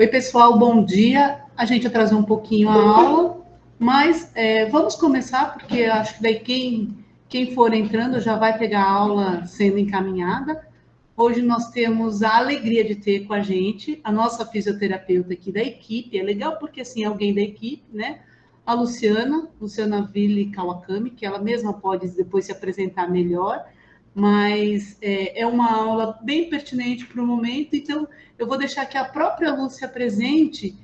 Oi, pessoal, bom dia. A gente atrasou um pouquinho a aula, mas vamos começar, porque acho que daí quem for entrando já vai pegar a aula sendo encaminhada. Hoje nós temos a alegria de ter com a gente a nossa fisioterapeuta aqui da equipe. É legal porque, assim, é alguém da equipe, né? A Luciana Ville Kawakami, que ela mesma pode depois se apresentar melhor, mas é uma aula bem pertinente para o momento, então eu vou deixar que a própria Lúcia apresente,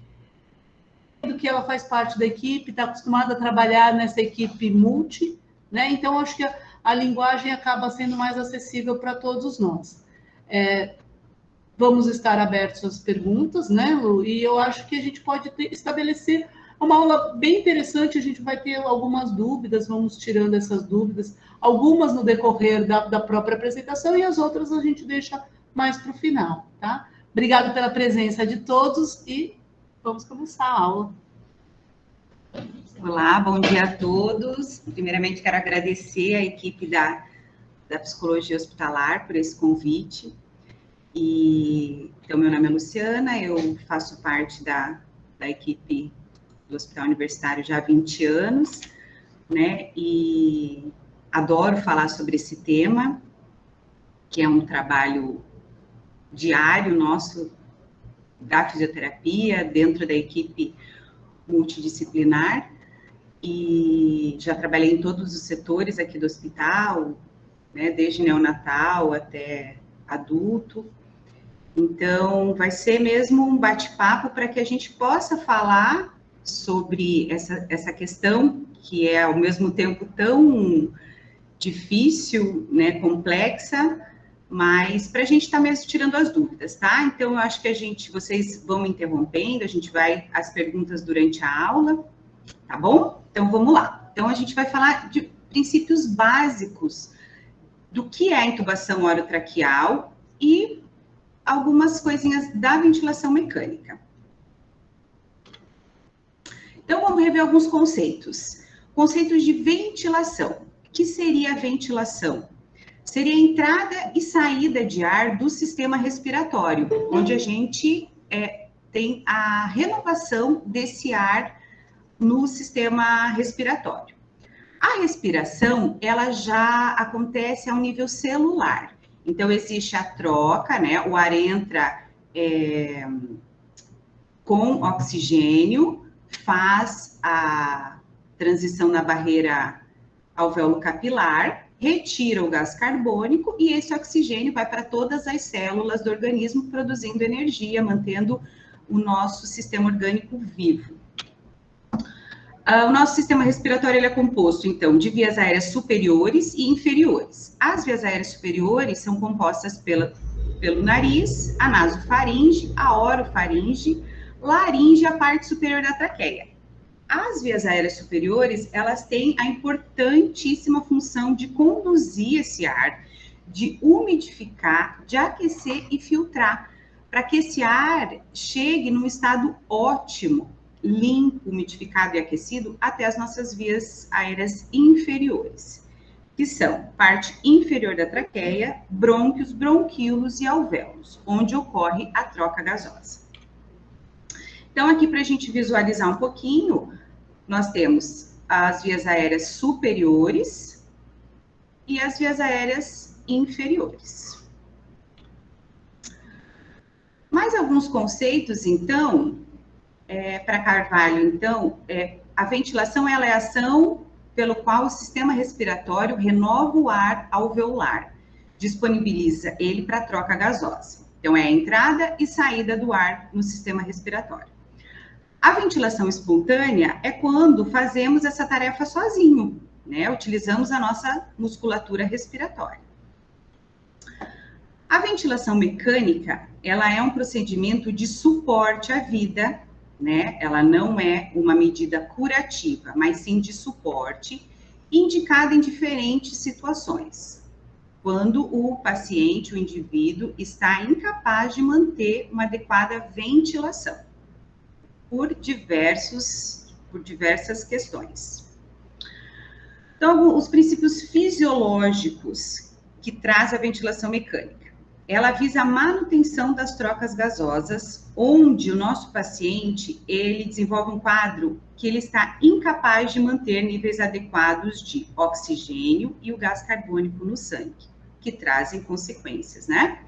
do que ela faz parte da equipe, está acostumada a trabalhar nessa equipe multi, né? Então acho que a linguagem acaba sendo mais acessível para todos nós. Vamos estar abertos às perguntas, né, Lu? E eu acho que a gente pode estabelecer uma aula bem interessante. A gente vai ter algumas dúvidas, vamos tirando essas dúvidas, algumas no decorrer da própria apresentação e as outras a gente deixa mais para o final, tá? Obrigada pela presença de todos e vamos começar a aula. Olá, bom dia a todos. Primeiramente, quero agradecer à equipe da Psicologia Hospitalar por esse convite. Então, meu nome é Luciana, eu faço parte da equipe do Hospital Universitário já há 20 anos, né? E adoro falar sobre esse tema, que é um trabalho diário nosso da fisioterapia, dentro da equipe multidisciplinar, e já trabalhei em todos os setores aqui do hospital, né? Desde neonatal até adulto. Então, vai ser mesmo um bate-papo para que a gente possa falar sobre essa questão que é, ao mesmo tempo, tão difícil, né, complexa, mas para a gente estar mesmo tirando as dúvidas, tá? Então, eu acho que vocês vão me interrompendo, a gente vai às perguntas durante a aula, tá bom? Então, vamos lá. Então, a gente vai falar de princípios básicos do que é a intubação orotraqueal e algumas coisinhas da ventilação mecânica. Então, vamos rever alguns conceitos. Conceitos de ventilação. O que seria a ventilação? Seria a entrada e saída de ar do sistema respiratório, onde a gente tem a renovação desse ar no sistema respiratório. A respiração, ela já acontece ao nível celular. Então, existe a troca, né? O ar entra com oxigênio, faz a transição na barreira alvéolo-capilar, retira o gás carbônico e esse oxigênio vai para todas as células do organismo, produzindo energia, mantendo o nosso sistema orgânico vivo. O nosso sistema respiratório ele é composto, então, de vias aéreas superiores e inferiores. As vias aéreas superiores são compostas pelo nariz, a nasofaringe, a orofaringe, laringe e a parte superior da traqueia. As vias aéreas superiores, elas têm a importantíssima função de conduzir esse ar, de umidificar, de aquecer e filtrar, para que esse ar chegue num estado ótimo, limpo, umidificado e aquecido até as nossas vias aéreas inferiores, que são parte inferior da traqueia, brônquios, bronquíolos e alvéolos, onde ocorre a troca gasosa. Então, aqui para a gente visualizar um pouquinho, nós temos as vias aéreas superiores e as vias aéreas inferiores. Mais alguns conceitos, então, para Carvalho, então, a ventilação ela é a ação pelo qual o sistema respiratório renova o ar alveolar, disponibiliza ele para troca gasosa. Então, é a entrada e saída do ar no sistema respiratório. A ventilação espontânea é quando fazemos essa tarefa sozinho, né? Utilizamos a nossa musculatura respiratória. A ventilação mecânica, ela é um procedimento de suporte à vida, né? Ela não é uma medida curativa, mas sim de suporte, indicada em diferentes situações. Quando o paciente, o indivíduo, está incapaz de manter uma adequada ventilação, por diversas questões. Então, os princípios fisiológicos que traz a ventilação mecânica. ela visa a manutenção das trocas gasosas, onde o nosso paciente, ele desenvolve um quadro que ele está incapaz de manter níveis adequados de oxigênio e o gás carbônico no sangue, que trazem consequências, né?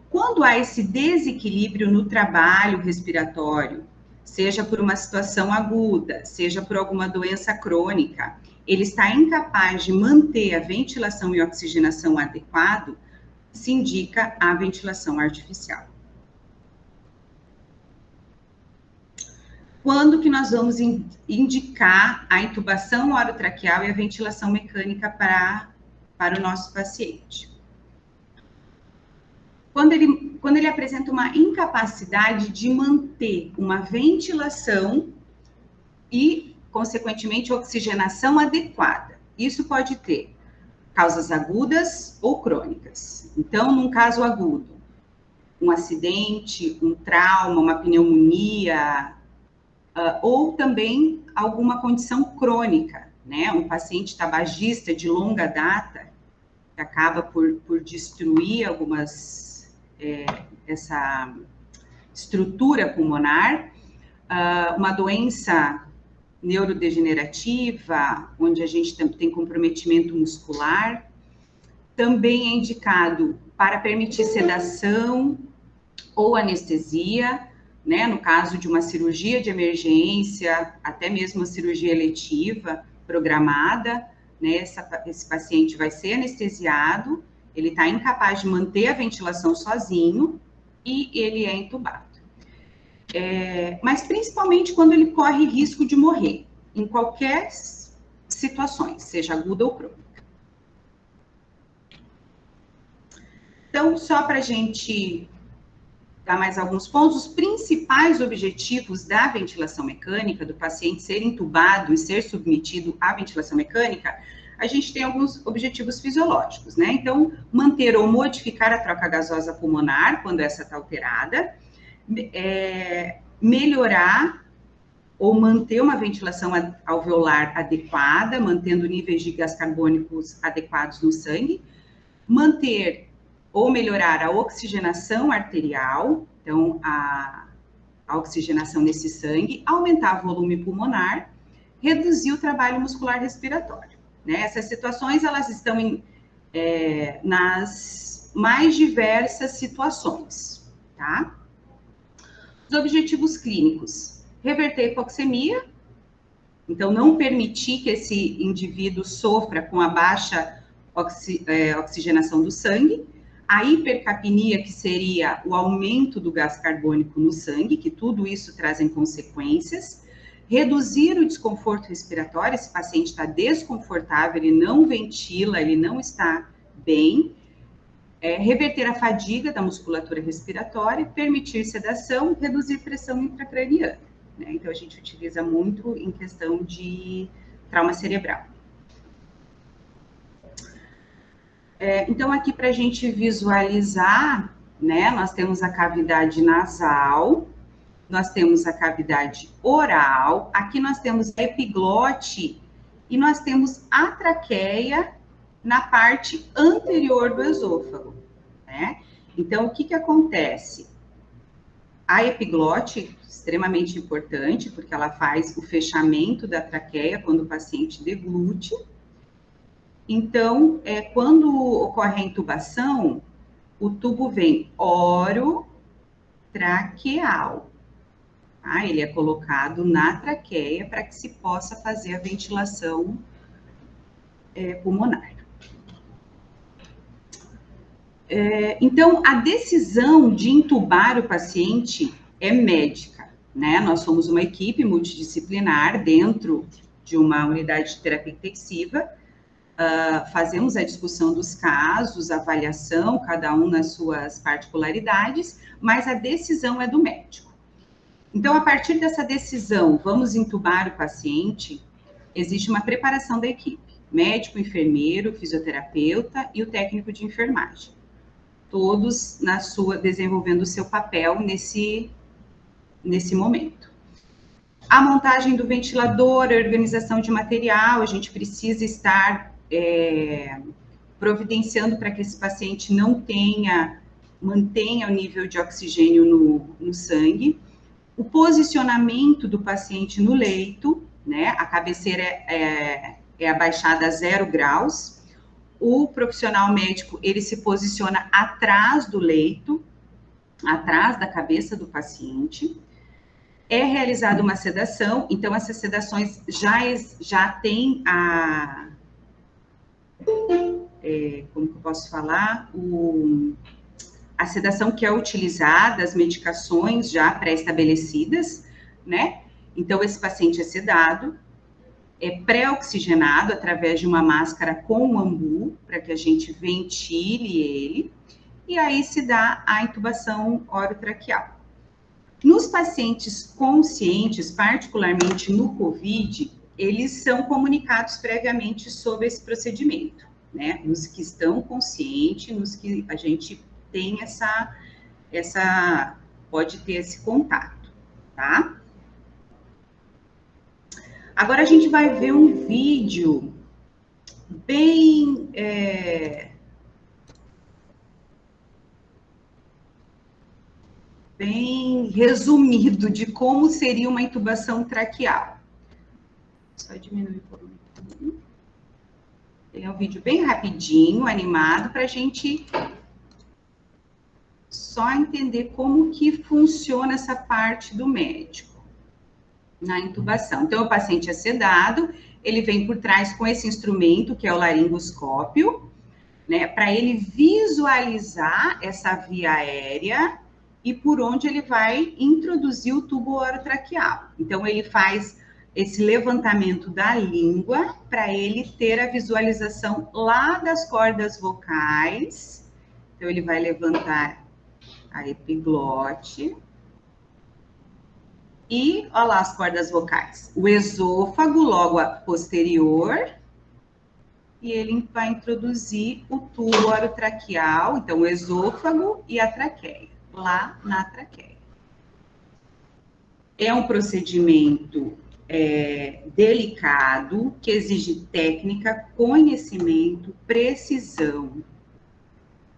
Quando há esse desequilíbrio no trabalho respiratório, seja por uma situação aguda, seja por alguma doença crônica, ele está incapaz de manter a ventilação e oxigenação adequado, se indica a ventilação artificial. Quando que nós vamos indicar a intubação orotraqueal e a ventilação mecânica para o nosso paciente? Quando ele apresenta uma incapacidade de manter uma ventilação e, consequentemente, oxigenação adequada. Isso pode ter causas agudas ou crônicas. Então, num caso agudo, um acidente, um trauma, uma pneumonia, ou também alguma condição crônica, né? Um paciente tabagista de longa data, que acaba por destruir essa estrutura pulmonar, uma doença neurodegenerativa, onde a gente tem comprometimento muscular. Também é indicado para permitir sedação ou anestesia, né? No caso de uma cirurgia de emergência, até mesmo uma cirurgia eletiva programada, né? Esse paciente vai ser anestesiado, ele está incapaz de manter a ventilação sozinho e ele é entubado. Mas principalmente quando ele corre risco de morrer, em qualquer situação, seja aguda ou crônica. Então, só para a gente dar mais alguns pontos, os principais objetivos da ventilação mecânica, do paciente ser entubado e ser submetido à ventilação mecânica, a gente tem alguns objetivos fisiológicos, né? Então, manter ou modificar a troca gasosa pulmonar, quando essa está alterada, melhorar ou manter uma ventilação alveolar adequada, mantendo níveis de gás carbônicos adequados no sangue, manter ou melhorar a oxigenação arterial, então a oxigenação nesse sangue, aumentar o volume pulmonar, reduzir o trabalho muscular respiratório, né? Essas situações, elas estão nas mais diversas situações, tá? Os objetivos clínicos: reverter a hipoxemia, então não permitir que esse indivíduo sofra com a baixa oxigenação do sangue, a hipercapnia, que seria o aumento do gás carbônico no sangue, que tudo isso trazem consequências, reduzir o desconforto respiratório, esse paciente está desconfortável, ele não ventila, ele não está bem, reverter a fadiga da musculatura respiratória, permitir sedação, reduzir pressão intracraniana, né? Então, a gente utiliza muito em questão de trauma cerebral. Então, aqui para a gente visualizar, né, nós temos a cavidade nasal, nós temos a cavidade oral, aqui nós temos a epiglote e nós temos a traqueia na parte anterior do esôfago, né? Então, o que acontece? A epiglote, extremamente importante, porque ela faz o fechamento da traqueia quando o paciente deglute. Então, quando ocorre a intubação, o tubo vem orotraqueal. Tá? Ele é colocado na traqueia para que se possa fazer a ventilação pulmonar. Então, a decisão de intubar o paciente é médica, né? Nós somos uma equipe multidisciplinar dentro de uma unidade de terapia intensiva. Fazemos a discussão dos casos, a avaliação, cada um nas suas particularidades, mas a decisão é do médico. Então, a partir dessa decisão, vamos intubar o paciente, existe uma preparação da equipe, médico, enfermeiro, fisioterapeuta e o técnico de enfermagem, todos desenvolvendo o seu papel nesse momento. A montagem do ventilador, a organização de material, a gente precisa estar providenciando para que esse paciente não tenha mantenha o nível de oxigênio no sangue, o posicionamento do paciente no leito, né? A cabeceira é abaixada a 0 graus. O profissional médico, ele se posiciona atrás do leito, atrás da cabeça do paciente. É realizada uma sedação, então essas sedações já tem como que eu posso falar? A sedação que é utilizada, as medicações já pré-estabelecidas, né? Então, esse paciente é sedado, é pré-oxigenado através de uma máscara com ambu, para que a gente ventile ele, e aí se dá a intubação orotraqueal. Nos pacientes conscientes, particularmente no COVID, eles são comunicados previamente sobre esse procedimento, né? Nos que estão conscientes, nos que a gente tem pode ter esse contato, tá? Agora a gente vai ver um vídeo bem resumido de como seria uma intubação traqueal. Só diminuir por um pouquinho. Ele é um vídeo bem rapidinho, animado, para a gente só entender como que funciona essa parte do médico na intubação. Então, o paciente é sedado, ele vem por trás com esse instrumento, que é o laringoscópio, né, para ele visualizar essa via aérea e por onde ele vai introduzir o tubo orotraqueal. Então, ele faz esse levantamento da língua para ele ter a visualização lá das cordas vocais. Então, ele vai levantar a epiglote. E, olha lá as cordas vocais. O esôfago, logo a posterior. E ele vai introduzir o tubo orotraqueal, então o esôfago e a traqueia, lá na traqueia. É um procedimento delicado, que exige técnica, conhecimento, precisão.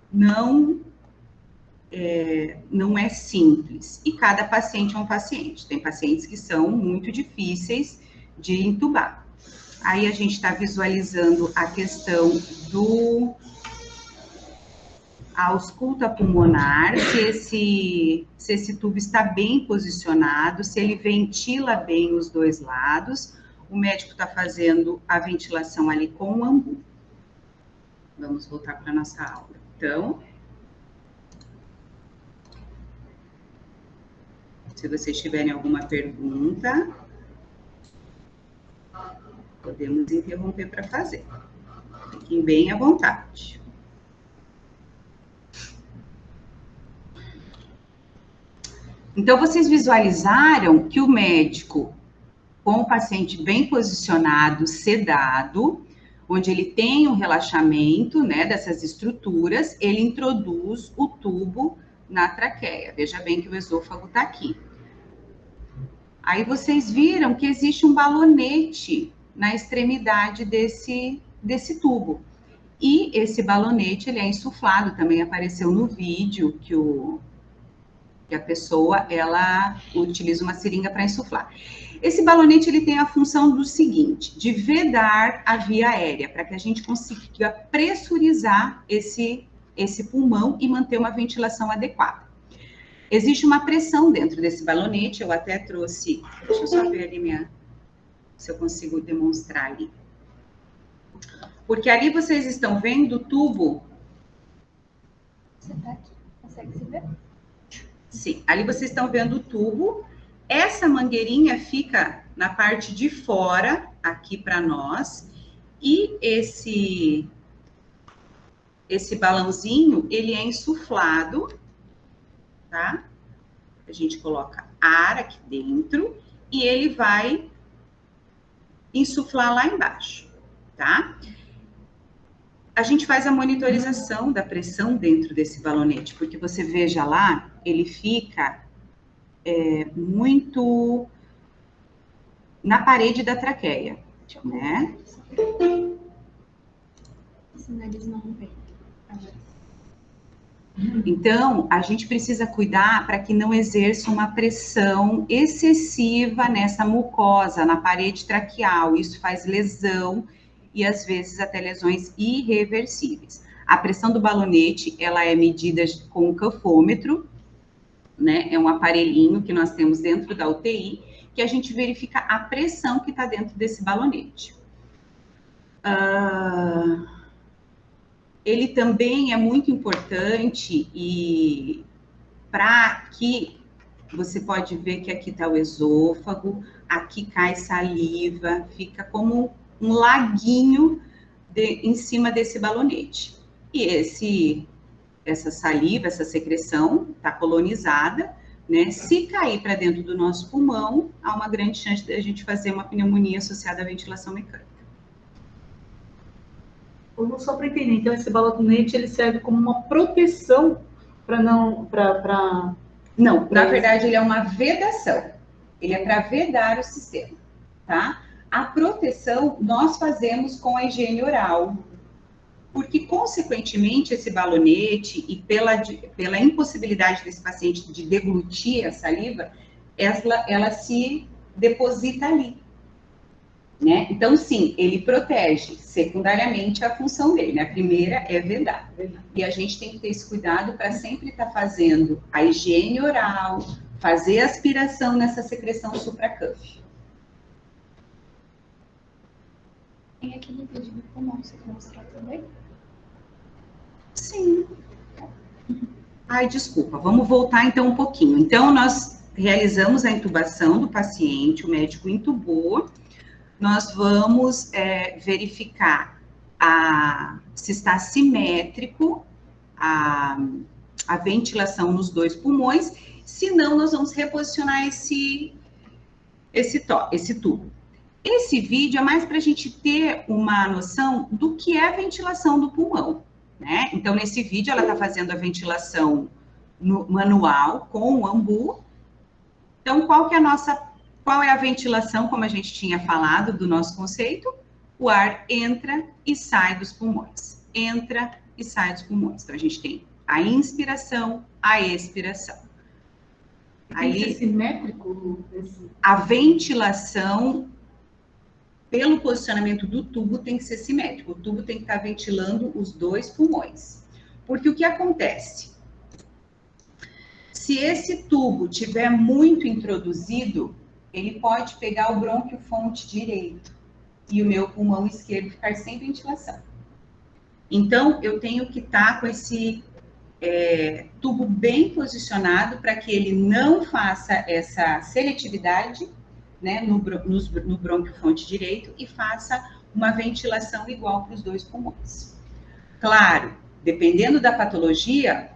Não é simples. E cada paciente é um paciente. Tem pacientes que são muito difíceis de intubar. Aí a gente está visualizando a questão a ausculta pulmonar, se esse tubo está bem posicionado, se ele ventila bem os dois lados. O médico está fazendo a ventilação ali com o ambu. Vamos voltar para a nossa aula. Então, se vocês tiverem alguma pergunta, podemos interromper para fazer. Fiquem bem à vontade. Então, vocês visualizaram que o médico, com o paciente bem posicionado, sedado, onde ele tem um relaxamento, né, dessas estruturas, ele introduz o tubo na traqueia. Veja bem que o esôfago está aqui. Aí vocês viram que existe um balonete na extremidade desse tubo. E esse balonete, ele é insuflado, também apareceu no vídeo que a pessoa, ela utiliza uma seringa para insuflar. Esse balonete, ele tem a função do seguinte, de vedar a via aérea, para que a gente consiga pressurizar esse pulmão e manter uma ventilação adequada. Existe uma pressão dentro desse balonete, eu até trouxe, deixa eu só ver ali se eu consigo demonstrar ali. Porque ali vocês estão vendo o tubo. Você tá aqui, consegue se ver? Sim, ali vocês estão vendo o tubo. Essa mangueirinha fica na parte de fora, aqui para nós. E esse balãozinho, ele é insuflado, tá? A gente coloca ar aqui dentro e ele vai insuflar lá embaixo, tá? A gente faz a monitorização da pressão dentro desse balonete, porque você veja lá, ele fica muito na parede da traqueia, né? Esse nariz não vem. Então, a gente precisa cuidar para que não exerça uma pressão excessiva nessa mucosa, na parede traqueal. Isso faz lesão e, às vezes, até lesões irreversíveis. A pressão do balonete, ela é medida com o cafômetro, né? É um aparelhinho que nós temos dentro da UTI, que a gente verifica a pressão que está dentro desse balonete. Ele também é muito importante e para que você pode ver que aqui está o esôfago, aqui cai saliva, fica como um laguinho em cima desse balonete. E essa saliva, essa secreção está colonizada, né? Se cair para dentro do nosso pulmão, há uma grande chance de a gente fazer uma pneumonia associada à ventilação mecânica. Vamos só para entender, então esse balonete ele serve como uma proteção para não... Não, na verdade ele é uma vedação. Ele é para vedar o sistema, tá? A proteção nós fazemos com a higiene oral, porque, consequentemente, esse balonete e pela impossibilidade desse paciente de deglutir a saliva, ela se deposita ali, né? Então, sim, ele protege secundariamente a função dele, né? A primeira é vedar. E a gente tem que ter esse cuidado para sempre estar fazendo a higiene oral, fazer aspiração nessa secreção supracânfea. Tem aquele vídeo do pulmão, você quer mostrar também? Sim. Ai, desculpa, vamos voltar então um pouquinho. Então, nós realizamos a intubação do paciente, o médico intubou, nós vamos verificar se está simétrico a ventilação nos 2 pulmões, senão nós vamos reposicionar esse tubo. Esse vídeo é mais para a gente ter uma noção do que é a ventilação do pulmão, né? Então, nesse vídeo, ela está fazendo a ventilação manual com o ambu. Então, qual é a ventilação, como a gente tinha falado do nosso conceito? O ar entra e sai dos pulmões. Entra e sai dos pulmões. Então, a gente tem a inspiração, a expiração. Tem que ser simétrico? A ventilação, pelo posicionamento do tubo, tem que ser simétrico. O tubo tem que estar ventilando os 2 pulmões. Porque o que acontece? Se esse tubo tiver muito introduzido, ele pode pegar o brônquio-fonte direito e o meu pulmão esquerdo ficar sem ventilação. Então, eu tenho que estar com esse tubo bem posicionado para que ele não faça essa seletividade, né, no brônquio-fonte direito e faça uma ventilação igual para os 2 pulmões. Claro, dependendo da patologia,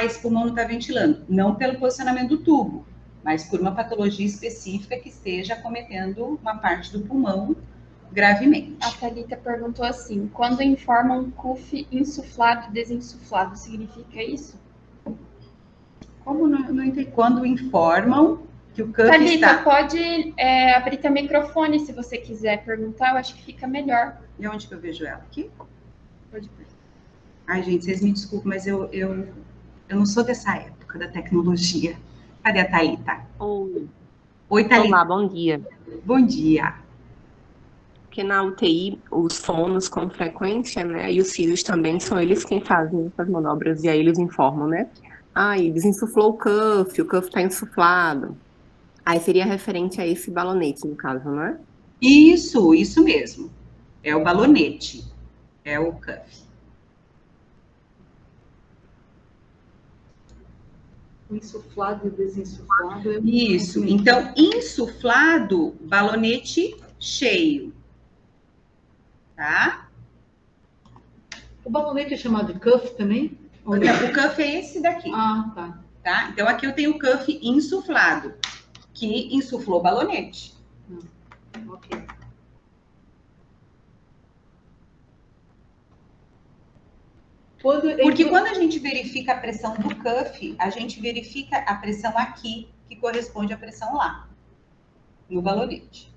esse pulmão não está ventilando, não pelo posicionamento do tubo, mas por uma patologia específica que esteja acometendo uma parte do pulmão gravemente. A Thalita perguntou assim, quando informam CUF insuflado e desinsuflado, significa isso? Como não entendi? Quando informam que o CUF Thalita, está... pode abrir teu microfone se você quiser perguntar, eu acho que fica melhor. E onde que eu vejo ela? Aqui? Pode ver. Ai, gente, vocês me desculpem, mas eu não sou dessa época da tecnologia. Cadê a Thalita? Oi, Thalita. Olá, bom dia. Bom dia. Porque na UTI, os fonos com frequência, né, e os filhos também, são eles quem fazem essas manobras, e aí eles informam, né? Desinsuflou o cuff está insuflado. Aí seria referente a esse balonete, no caso, não é? Isso mesmo. É o balonete. É o cuff. O insuflado e o desinsuflado. Isso. Então, insuflado, balonete cheio. Tá? O balonete é chamado de cuff também? O cuff é esse daqui. Tá? Então, aqui eu tenho o cuff insuflado, que insuflou o balonete. Ok. Porque quando a gente verifica a pressão do cuff, a gente verifica a pressão aqui, que corresponde à pressão lá, no balonete.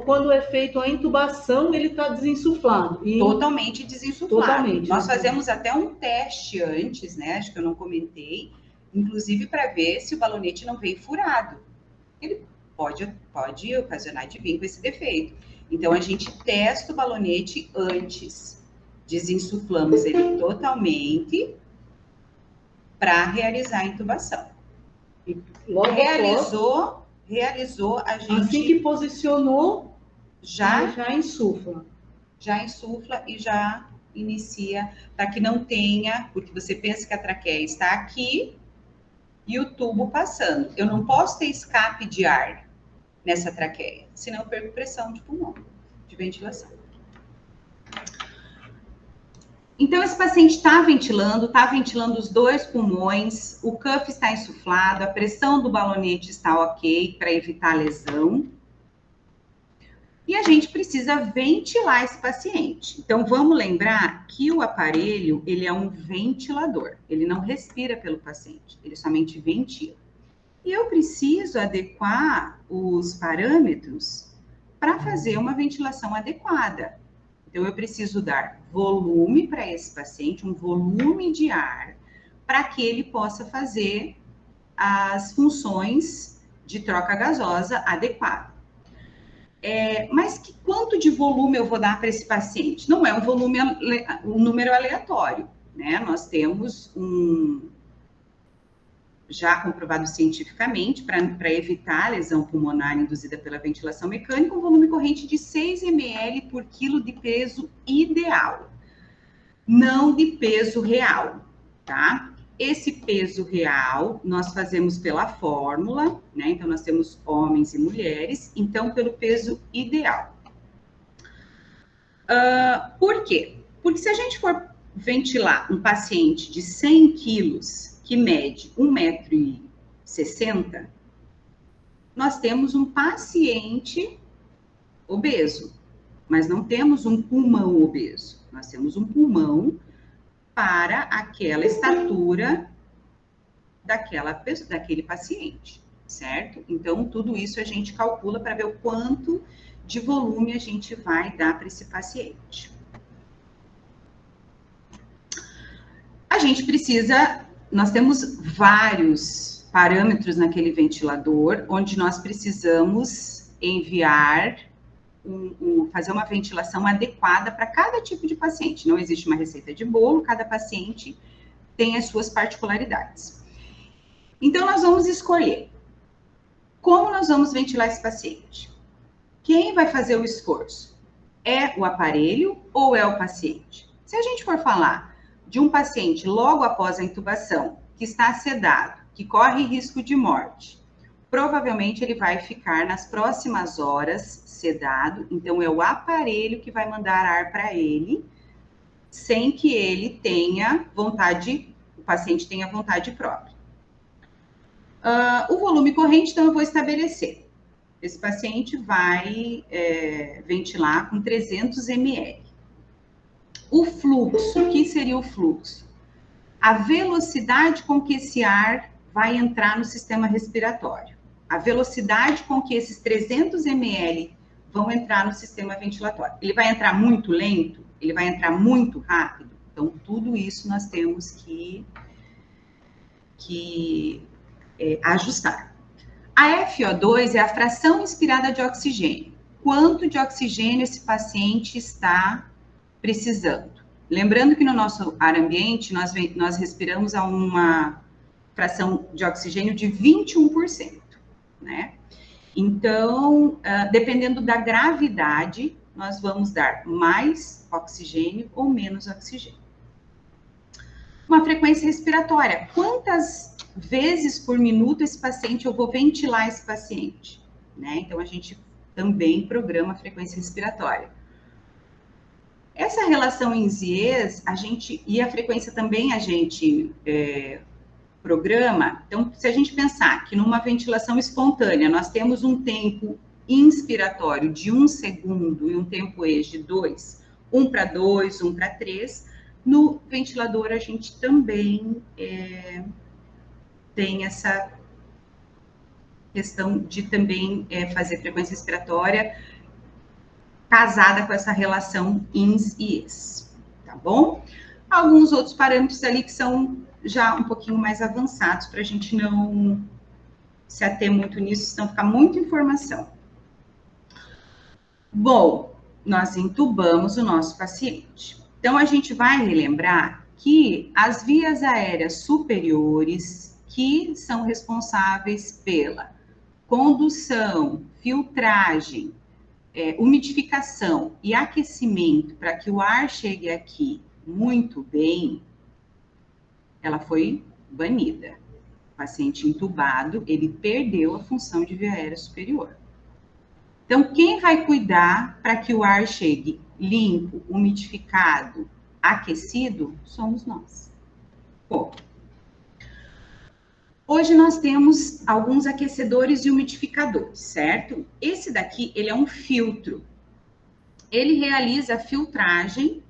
Quando é feito a intubação, ele está desinsuflado. Totalmente desinsuflado. Totalmente. Nós fazemos até um teste antes, né? Acho que eu não comentei, inclusive para ver se o balonete não veio furado. Ele pode ocasionar de vir com esse defeito. Então, a gente testa o balonete antes. Desinsuflamos ele totalmente para realizar a intubação. E logo realizou, a gente... Assim que posicionou, já insufla. Já insufla e já inicia, para que não tenha, porque você pensa que a traqueia está aqui e o tubo passando. Eu não posso ter escape de ar nessa traqueia, senão eu perco pressão de pulmão, de ventilação. Então, esse paciente está ventilando os 2 pulmões, o cuff está insuflado, a pressão do balonete está ok para evitar lesão. E a gente precisa ventilar esse paciente. Então, vamos lembrar que o aparelho, ele é um ventilador. Ele não respira pelo paciente, ele somente ventila. E eu preciso adequar os parâmetros para fazer uma ventilação adequada. Então, eu preciso dar volume para esse paciente, um volume de ar, para que ele possa fazer as funções de troca gasosa adequada. Mas quanto de volume eu vou dar para esse paciente? Não é um número aleatório, né? Nós temos já comprovado cientificamente, para evitar a lesão pulmonar induzida pela ventilação mecânica, um volume corrente de 6 ml por quilo de peso ideal, não de peso real, tá? Esse peso real nós fazemos pela fórmula, né? Então, nós temos homens e mulheres, então, pelo peso ideal. Por quê? Porque se a gente for ventilar um paciente de 100 quilos, que mede 1,60 m, nós temos um paciente obeso, mas não temos um pulmão obeso. Nós temos um pulmão para aquela estatura daquele paciente, certo? Então, tudo isso a gente calcula para ver o quanto de volume a gente vai dar para esse paciente. A gente precisa, nós temos vários parâmetros naquele ventilador, onde nós precisamos enviar fazer uma ventilação adequada para cada tipo de paciente. Não existe uma receita de bolo, cada paciente tem as suas particularidades. Então, nós vamos escolher como nós vamos ventilar esse paciente. Quem vai fazer o esforço? É o aparelho ou é o paciente? Se a gente for falar de um paciente logo após a intubação, que está sedado, que corre risco de morte, provavelmente ele vai ficar nas próximas horas sedado, então é o aparelho que vai mandar ar para ele, sem que ele tenha vontade, o paciente tenha vontade própria. O volume corrente, então, eu vou estabelecer. Esse paciente vai ventilar com 300 ml. O fluxo, o que seria o fluxo? A velocidade com que esse ar vai entrar no sistema respiratório. A velocidade com que esses 300 ml vão entrar no sistema ventilatório. Ele vai entrar muito lento? Ele vai entrar muito rápido? Então, tudo isso nós temos que ajustar. A FO2 é a fração inspirada de oxigênio. Quanto de oxigênio esse paciente está precisando? Lembrando que no nosso ar ambiente, nós respiramos a uma fração de oxigênio de 21%, né? Então, dependendo da gravidade, nós vamos dar mais oxigênio ou menos oxigênio. Uma frequência respiratória. Quantas vezes por minuto esse paciente, eu vou ventilar esse paciente? Né? Então, a gente também programa a frequência respiratória. Essa relação em Zies, e a frequência também a gente programa. Então, se a gente pensar que numa ventilação espontânea, nós temos um tempo inspiratório de 1 segundo e um tempo ex de 2, 1 para 2, 1 para 3, no ventilador a gente também tem essa questão de também fazer frequência respiratória casada com essa relação ins e ex, tá bom? Alguns outros parâmetros ali que são já um pouquinho mais avançados, para a gente não se ater muito nisso, senão fica muita informação. Bom, nós entubamos o nosso paciente. Então, a gente vai relembrar que as vias aéreas superiores, que são responsáveis pela condução, filtragem, umidificação e aquecimento para que o ar chegue aqui muito bem, ela foi banida. O paciente entubado, ele perdeu a função de via aérea superior. Então, quem vai cuidar para que o ar chegue limpo, umidificado, aquecido, somos nós. Bom, hoje nós temos alguns aquecedores e umidificadores, certo? Esse daqui, ele é um filtro. Ele realiza a filtragem,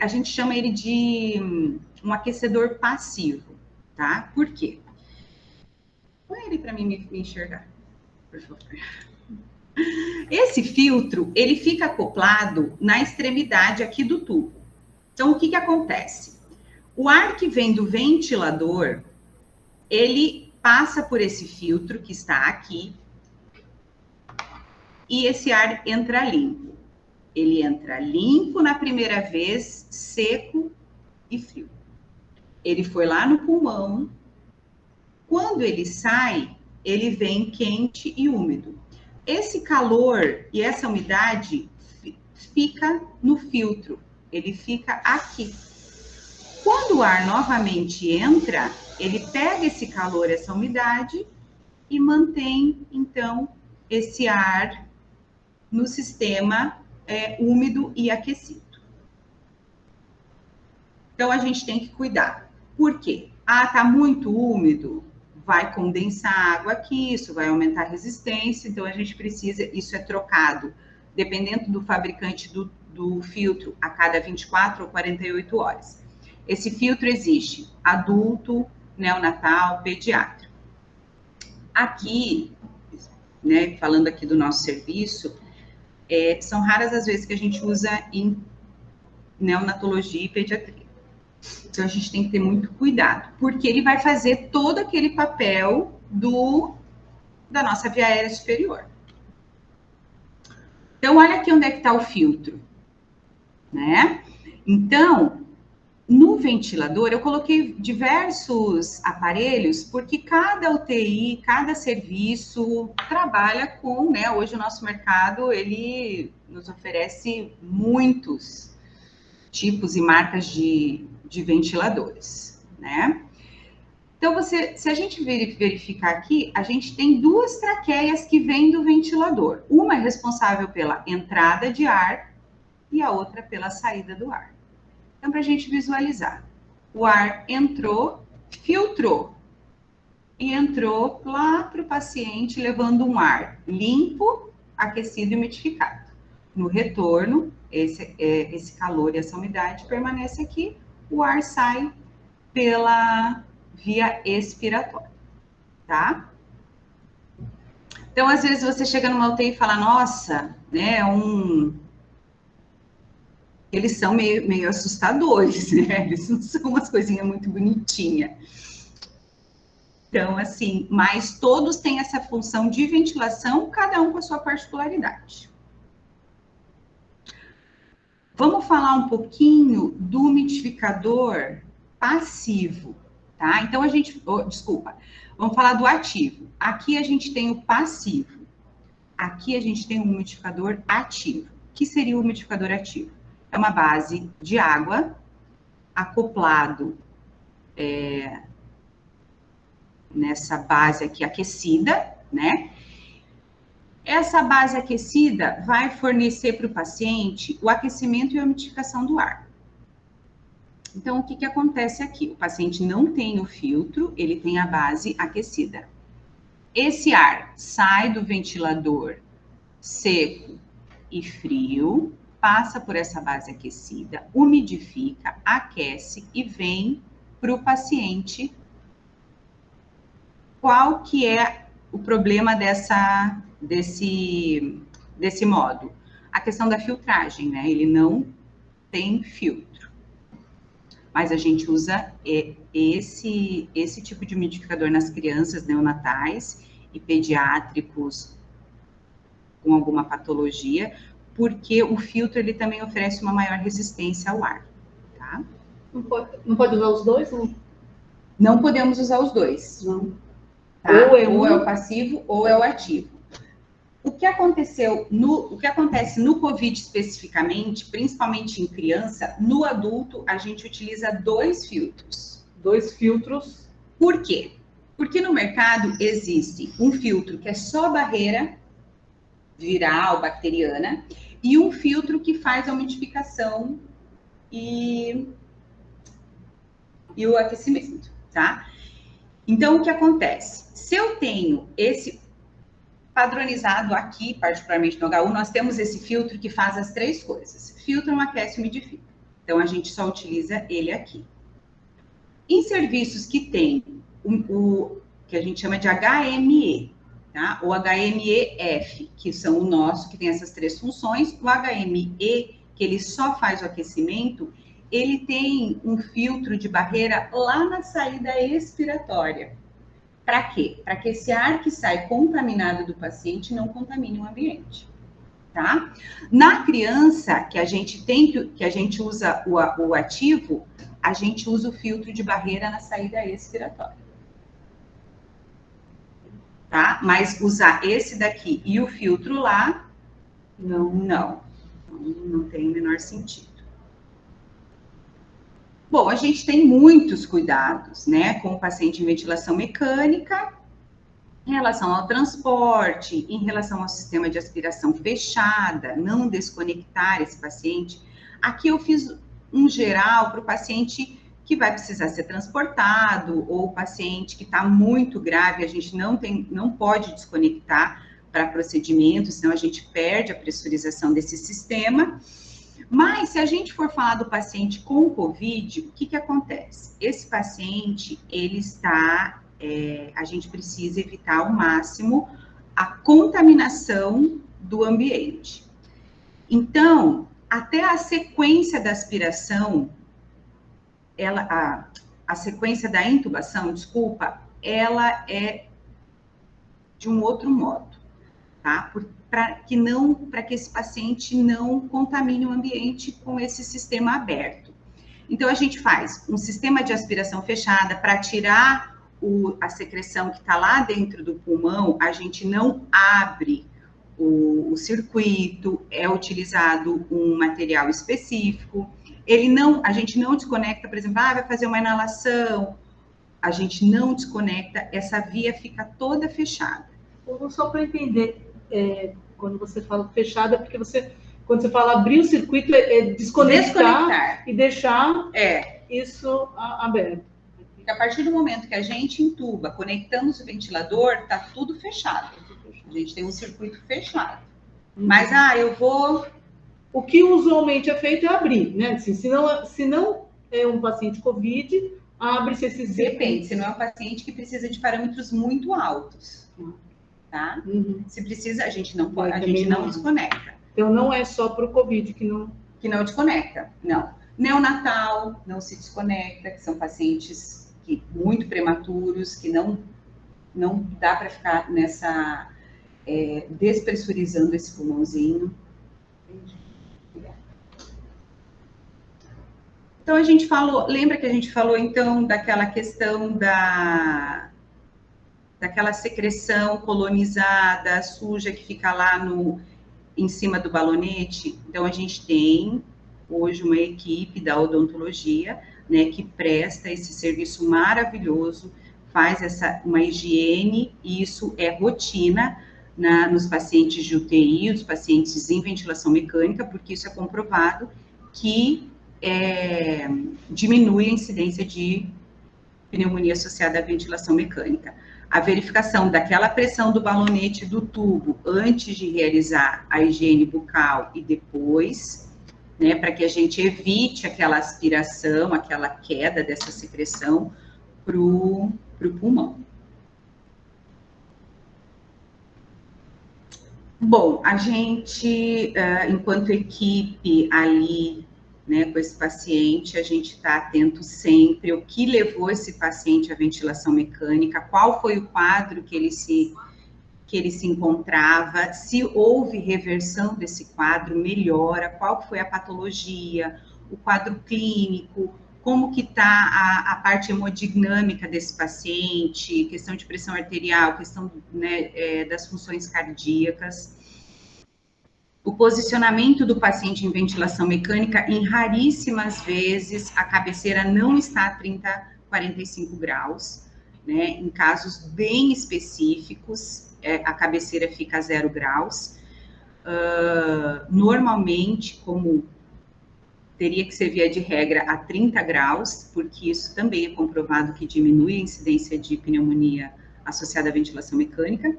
a gente chama ele de um aquecedor passivo, tá? Por quê? Põe ele para mim me enxergar, por favor. Esse filtro, ele fica acoplado na extremidade aqui do tubo. Então, o que que acontece? O ar que vem do ventilador, ele passa por esse filtro que está aqui e esse ar entra limpo. Ele entra limpo na primeira vez, seco e frio. Ele foi lá no pulmão. Quando ele sai, ele vem quente e úmido. Esse calor e essa umidade fica no filtro. Ele fica aqui. Quando o ar novamente entra, ele pega esse calor, essa umidade e mantém, então, esse ar no sistema úmido e aquecido. Então, a gente tem que cuidar. Por quê? Ah, tá muito úmido, vai condensar água aqui, isso vai aumentar a resistência, então a gente precisa, isso é trocado, dependendo do fabricante do filtro, a cada 24 ou 48 horas. Esse filtro existe adulto, neonatal, pediatra. Aqui, né, falando aqui do nosso serviço, são raras as vezes que a gente usa em neonatologia e pediatria. Então, a gente tem que ter muito cuidado, porque ele vai fazer todo aquele papel da nossa via aérea superior. Então, olha aqui onde é que está o filtro, né? Então, no ventilador, eu coloquei diversos aparelhos, porque cada UTI, cada serviço trabalha com, né? Hoje o nosso mercado, ele nos oferece muitos tipos e marcas de ventiladores, né? Então, se a gente verificar aqui, a gente tem duas traqueias que vêm do ventilador. Uma é responsável pela entrada de ar e a outra pela saída do ar. Então, para a gente visualizar, o ar entrou, filtrou e entrou lá para o paciente, levando um ar limpo, aquecido e umidificado. No retorno, esse calor e essa umidade permanece aqui, o ar sai pela via expiratória, tá? Então, às vezes você chega numa UTI e fala, nossa, né, eles são meio assustadores, né? Eles não são umas coisinhas muito bonitinhas. Então, assim, mas todos têm essa função de ventilação, cada um com a sua particularidade. Vamos falar um pouquinho do umidificador passivo, tá? Então, vamos falar do ativo. Aqui a gente tem o passivo. Aqui a gente tem o umidificador ativo. O que seria o umidificador ativo? É uma base de água acoplado nessa base aqui aquecida, né? Essa base aquecida vai fornecer para o paciente o aquecimento e a umidificação do ar. Então, o que acontece aqui? O paciente não tem o filtro, ele tem a base aquecida. Esse ar sai do ventilador seco e frio, passa por essa base aquecida, umidifica, aquece e vem para o paciente. Qual que é o problema desse desse modo? A questão da filtragem, né? Ele não tem filtro. Mas a gente usa esse tipo de umidificador nas crianças neonatais e pediátricos com alguma patologia, porque o filtro ele também oferece uma maior resistência ao ar, tá? Não pode usar os dois? Não? Não podemos usar os dois. Não. Tá? Ou é o passivo ou é o ativo. O que acontece no COVID especificamente, principalmente em criança, no adulto a gente utiliza 2 filtros. 2 filtros. Por quê? Porque no mercado existe um filtro que é só barreira viral, bacteriana, e um filtro que faz a umidificação e o aquecimento, tá? Então, o que acontece? Se eu tenho esse padronizado aqui, particularmente no HU, nós temos esse filtro que faz as 3 coisas. Filtra, aquece e umidifica. Então, a gente só utiliza ele aqui. Em serviços que tem o que a gente chama de HME, tá? O HME-F, que são o nosso, que tem essas 3 funções. O HME, que ele só faz o aquecimento, ele tem um filtro de barreira lá na saída expiratória. Para quê? Para que esse ar que sai contaminado do paciente não contamine o ambiente, tá? Na criança, que a gente usa o ativo, a gente usa o filtro de barreira na saída expiratória. Tá? Mas usar esse daqui e o filtro lá, não tem o menor sentido. Bom, a gente tem muitos cuidados, né, com o paciente em ventilação mecânica, em relação ao transporte, em relação ao sistema de aspiração fechada, não desconectar esse paciente. Aqui eu fiz um geral para o paciente que vai precisar ser transportado, ou o paciente que está muito grave, a gente não pode desconectar para procedimento, senão a gente perde a pressurização desse sistema. Mas, se a gente for falar do paciente com COVID, o que acontece? Esse paciente, ele está, a gente precisa evitar ao máximo a contaminação do ambiente. Então, até a sequência da aspiração, a sequência da intubação, desculpa, ela é de um outro modo, tá? Para que esse paciente não contamine o ambiente com esse sistema aberto. Então, a gente faz um sistema de aspiração fechada para tirar a secreção que está lá dentro do pulmão, a gente não abre o circuito, é utilizado um material específico. A gente não desconecta, por exemplo, vai fazer uma inalação, a gente não desconecta, essa via fica toda fechada. Só para entender, quando você fala fechada, porque quando você fala abrir o circuito, desconectar e deixar isso aberto. Porque a partir do momento que a gente intuba, conectamos o ventilador, está tudo fechado. A gente tem um circuito fechado. Mas, O que usualmente é feito é abrir, né? Assim, se não é um paciente COVID, abre-se esse circuito. Depende, se não é um paciente que precisa de parâmetros muito altos. Tá? Se precisa, a gente não desconecta. Então, não é só para o COVID que não desconecta, não. Neonatal não se desconecta, que são pacientes muito prematuros, que não dá para ficar despressurizando esse pulmãozinho. Então, lembra que a gente falou, então, daquela questão daquela secreção colonizada, suja, que fica lá em cima do balonete? Então, a gente tem hoje uma equipe da odontologia, né, que presta esse serviço maravilhoso, faz uma higiene, e isso é rotina nos pacientes de UTI, os pacientes em ventilação mecânica, porque isso é comprovado que diminui a incidência de pneumonia associada à ventilação mecânica. A verificação daquela pressão do balonete do tubo antes de realizar a higiene bucal e depois, né, para que a gente evite aquela aspiração, aquela queda dessa secreção para o pulmão. Bom, a gente, enquanto equipe ali, né, com esse paciente, a gente está atento sempre o que levou esse paciente à ventilação mecânica, qual foi o quadro que ele se encontrava, se houve reversão desse quadro, melhora, qual foi a patologia, o quadro clínico, como que está a parte hemodinâmica desse paciente, questão de pressão arterial, questão, né, das funções cardíacas. O posicionamento do paciente em ventilação mecânica, em raríssimas vezes, a cabeceira não está a 30, 45 graus, né? Em casos bem específicos, a cabeceira fica a 0 graus. Normalmente, como teria que ser via de regra a 30 graus, porque isso também é comprovado que diminui a incidência de pneumonia associada à ventilação mecânica.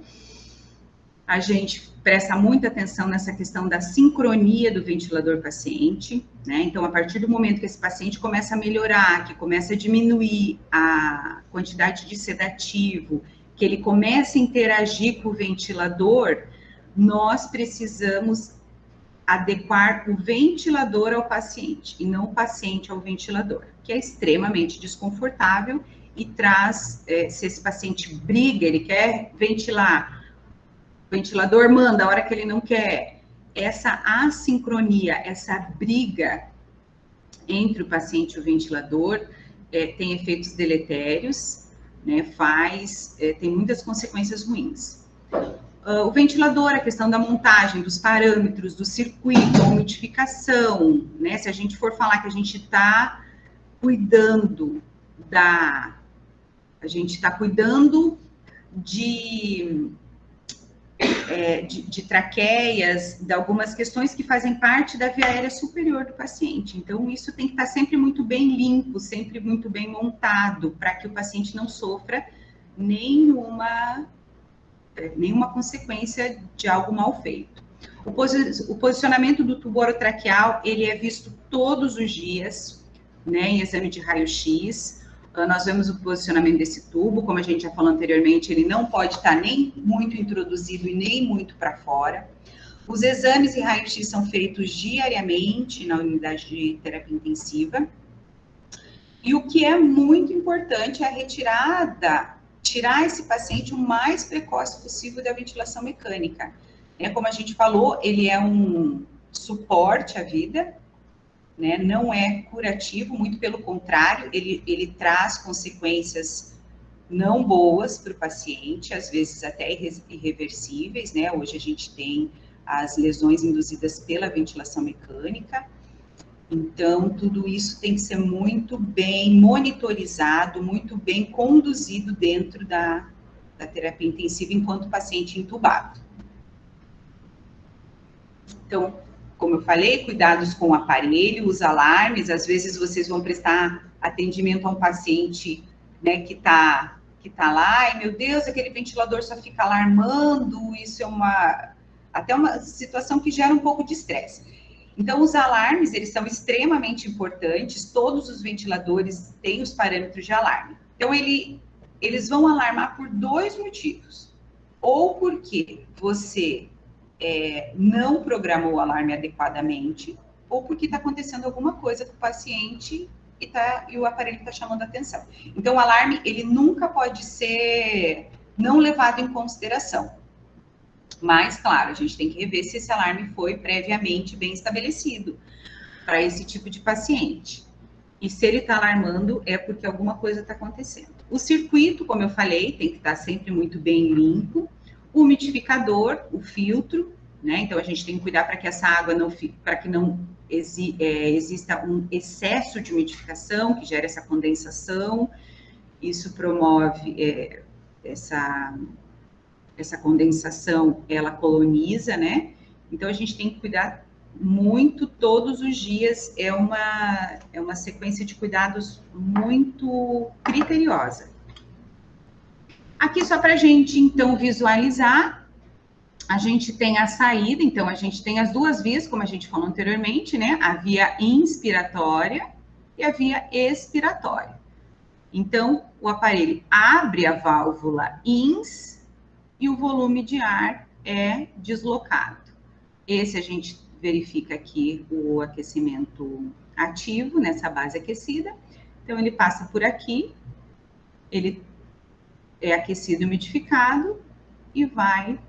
A gente presta muita atenção nessa questão da sincronia do ventilador-paciente, né? Então, a partir do momento que esse paciente começa a melhorar, que começa a diminuir a quantidade de sedativo, que ele começa a interagir com o ventilador, nós precisamos adequar o ventilador ao paciente, e não o paciente ao ventilador, que é extremamente desconfortável e traz, se esse paciente briga, ele quer ventilar, o ventilador manda a hora que ele não quer. Essa assincronia, essa briga entre o paciente e o ventilador tem efeitos deletérios, né, tem muitas consequências ruins. O ventilador, a questão da montagem, dos parâmetros, do circuito, a umidificação, né, se a gente for falar que a gente está cuidando de traqueias, de algumas questões que fazem parte da via aérea superior do paciente. Então, isso tem que estar sempre muito bem limpo, sempre muito bem montado, para que o paciente não sofra nenhuma consequência de algo mal feito. O posicionamento do tubo orotraqueal, ele é visto todos os dias, né, em exame de raio-x. Nós vemos o posicionamento desse tubo, como a gente já falou anteriormente, ele não pode estar nem muito introduzido e nem muito para fora. Os exames em raio-x são feitos diariamente na unidade de terapia intensiva. E o que é muito importante é a tirar esse paciente o mais precoce possível da ventilação mecânica. Como a gente falou, ele é um suporte à vida, né? Não é curativo, muito pelo contrário, ele traz consequências não boas para o paciente, às vezes até irreversíveis, né? Hoje a gente tem as lesões induzidas pela ventilação mecânica. Então, tudo isso tem que ser muito bem monitorizado, muito bem conduzido dentro da terapia intensiva enquanto paciente entubado. Então, como eu falei, cuidados com o aparelho, os alarmes, às vezes vocês vão prestar atendimento a um paciente, né, que tá lá, e meu Deus, aquele ventilador só fica alarmando, isso é até uma situação que gera um pouco de estresse. Então, os alarmes, eles são extremamente importantes, todos os ventiladores têm os parâmetros de alarme. Então, eles vão alarmar por 2 motivos. Ou porque você não programou o alarme adequadamente, ou porque está acontecendo alguma coisa com o paciente e o aparelho está chamando a atenção. Então, o alarme, ele nunca pode ser não levado em consideração. Mas, claro, a gente tem que rever se esse alarme foi previamente bem estabelecido para esse tipo de paciente. E se ele está alarmando, é porque alguma coisa está acontecendo. O circuito, como eu falei, tem que estar sempre muito bem limpo. O umidificador, o filtro, né? Então, a gente tem que cuidar para que essa água para que não exista um excesso de umidificação, que gera essa condensação. Isso promove essa condensação, ela coloniza, né? Então, a gente tem que cuidar muito todos os dias, é uma sequência de cuidados muito criteriosa. Aqui, só para a gente, então, visualizar, a gente tem a saída, então, a gente tem as 2 vias, como a gente falou anteriormente, né? A via inspiratória e a via expiratória. Então, o aparelho abre a válvula ins e o volume de ar é deslocado. Esse a gente verifica aqui o aquecimento ativo nessa base aquecida. Então, ele passa por aqui, ele é aquecido e umidificado e vai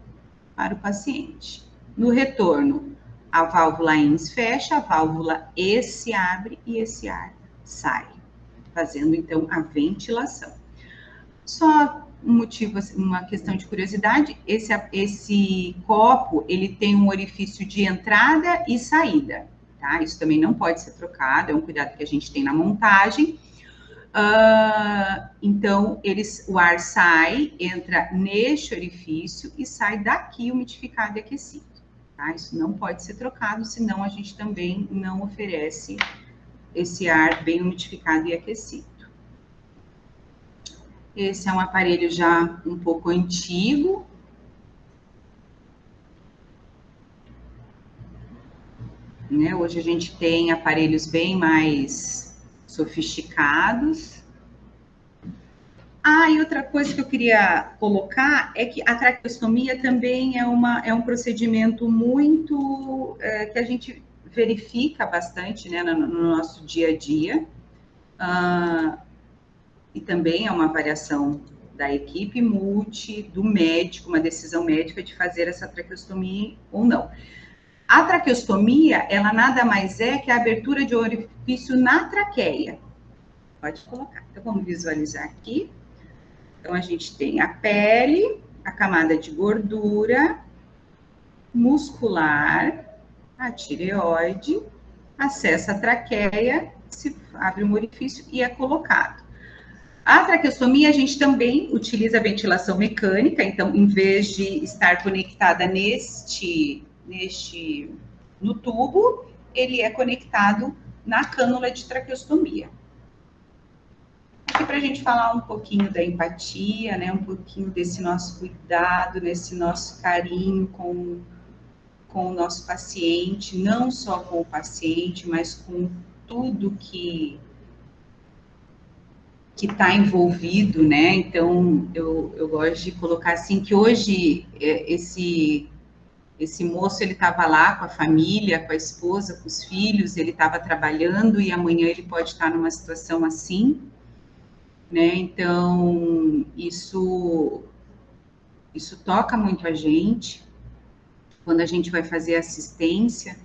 para o paciente. No retorno, a válvula INS fecha, a válvula E se abre e esse ar sai, fazendo então a ventilação. Só um motivo, uma questão de curiosidade, esse copo, ele tem um orifício de entrada e saída, tá? Isso também não pode ser trocado, é um cuidado que a gente tem na montagem. Então, o ar sai, entra neste orifício e sai daqui umidificado e aquecido, tá? Isso não pode ser trocado, senão a gente também não oferece esse ar bem umidificado e aquecido. Esse é um aparelho já um pouco antigo. Né? Hoje a gente tem aparelhos bem mais sofisticados. E outra coisa que eu queria colocar é que a traqueostomia também é um procedimento muito que a gente verifica bastante, né, no nosso dia a dia. E também é uma variação da equipe do médico, uma decisão médica de fazer essa traqueostomia ou não. A traqueostomia, ela nada mais é que a abertura de orifício na traqueia. Pode colocar. Então, vamos visualizar aqui. Então, a gente tem a pele, a camada de gordura, muscular, a tireoide, acessa a traqueia, se abre um orifício e é colocado. A traqueostomia, a gente também utiliza a ventilação mecânica, então, em vez de estar conectada no tubo, ele é conectado na cânula de traqueostomia. Aqui para a gente falar um pouquinho da empatia, né, um pouquinho desse nosso cuidado, desse nosso carinho com o nosso paciente, não só com o paciente, mas com tudo que está envolvido, né? Então, eu gosto de colocar assim, que hoje esse moço, ele estava lá com a família, com a esposa, com os filhos, ele estava trabalhando e amanhã ele pode estar numa situação assim, né? Então, isso toca muito a gente, quando a gente vai fazer assistência,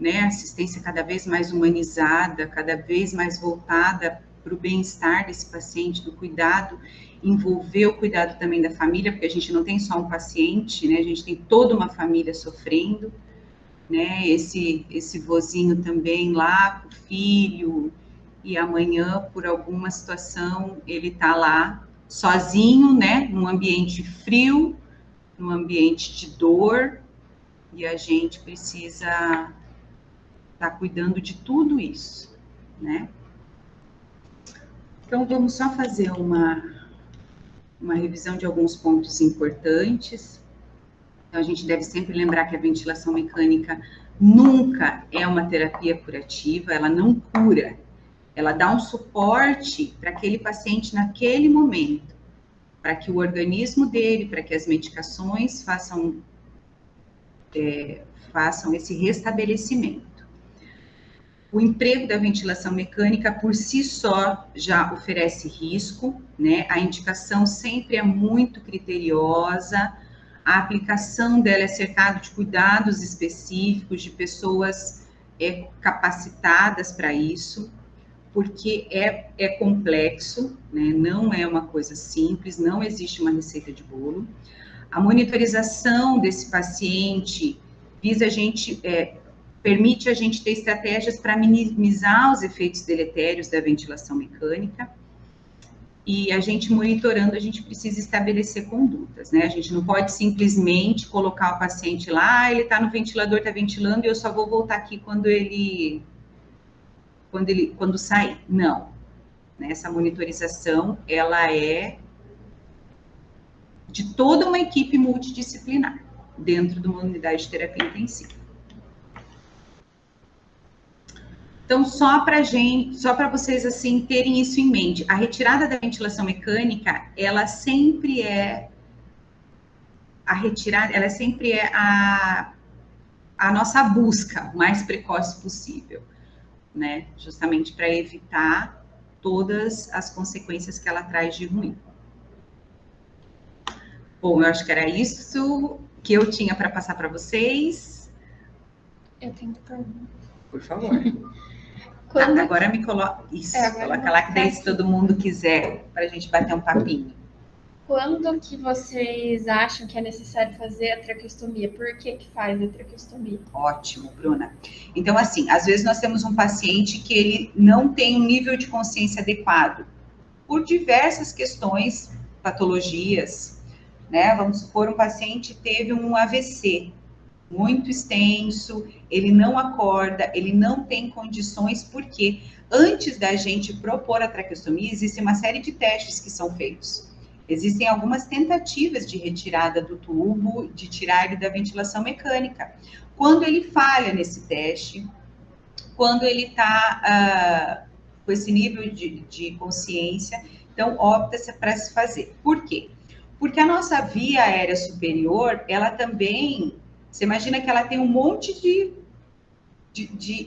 né? Assistência cada vez mais humanizada, cada vez mais voltada para o bem-estar desse paciente, do cuidado, envolver o cuidado também da família, porque a gente não tem só um paciente, né? A gente tem toda uma família sofrendo, né? Esse vozinho também lá, o filho, e amanhã, por alguma situação, ele está lá sozinho, né? Num ambiente frio, num ambiente de dor, e a gente precisa estar cuidando de tudo isso, né? Então, vamos só fazer uma revisão de alguns pontos importantes. Então, a gente deve sempre lembrar que a ventilação mecânica nunca é uma terapia curativa, ela não cura. Ela dá um suporte para aquele paciente naquele momento, para que o organismo dele, para que as medicações façam esse restabelecimento. O emprego da ventilação mecânica, por si só, já oferece risco, né? A indicação sempre é muito criteriosa, a aplicação dela é cercada de cuidados específicos, de pessoas capacitadas para isso, porque é complexo, né? Não é uma coisa simples, não existe uma receita de bolo. A monitorização desse paciente permite a gente ter estratégias para minimizar os efeitos deletérios da ventilação mecânica. E a gente monitorando, a gente precisa estabelecer condutas, né? A gente não pode simplesmente colocar o paciente lá, ele está no ventilador, está ventilando, e eu só vou voltar aqui quando sair. Não. Essa monitorização, ela é de toda uma equipe multidisciplinar, dentro de uma unidade de terapia intensiva. Então, só para vocês, assim, terem isso em mente, a retirada da ventilação mecânica, ela sempre é a retirada, ela sempre é a nossa busca o mais precoce possível, né? Justamente para evitar todas as consequências que ela traz de ruim. Bom, eu acho que era isso que eu tinha para passar para vocês. Eu tenho pergunta. Por favor. Quando... Agora me coloca. Isso, coloca lá que daí se todo mundo quiser, para a gente bater um papinho. Quando que vocês acham que é necessário fazer a traqueostomia? Por que faz a traqueostomia? Ótimo, Bruna. Então, assim, às vezes nós temos um paciente que ele não tem um nível de consciência adequado, por diversas questões, patologias, né? Vamos supor, um paciente teve um AVC muito extenso, ele não acorda, ele não tem condições, porque antes da gente propor a traqueostomia, existe uma série de testes que são feitos. Existem algumas tentativas de retirada do tubo, de tirar ele da ventilação mecânica. Quando ele falha nesse teste, quando ele está com esse nível de consciência, então opta-se para se fazer. Por quê? Porque a nossa via aérea superior, ela também, você imagina que ela tem um monte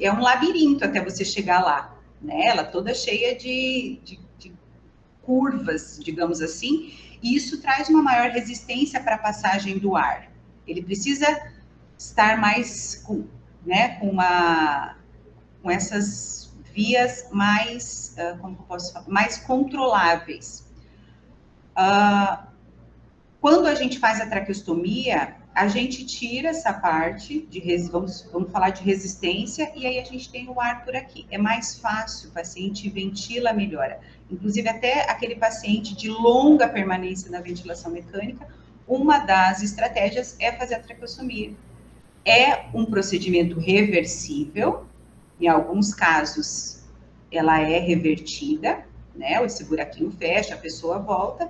é um labirinto até você chegar lá, né? Ela toda cheia de curvas, digamos assim, e isso traz uma maior resistência para a passagem do ar. Ele precisa estar mais com essas vias mais, como eu posso falar, mais controláveis. Quando a gente faz a traqueostomia, a gente tira essa parte, vamos falar de resistência, e aí a gente tem o ar por aqui. É mais fácil, o paciente ventila melhor. Inclusive, até aquele paciente de longa permanência na ventilação mecânica, uma das estratégias é fazer a traqueostomia. É um procedimento reversível, em alguns casos ela é revertida, né? Esse buraquinho fecha, a pessoa volta,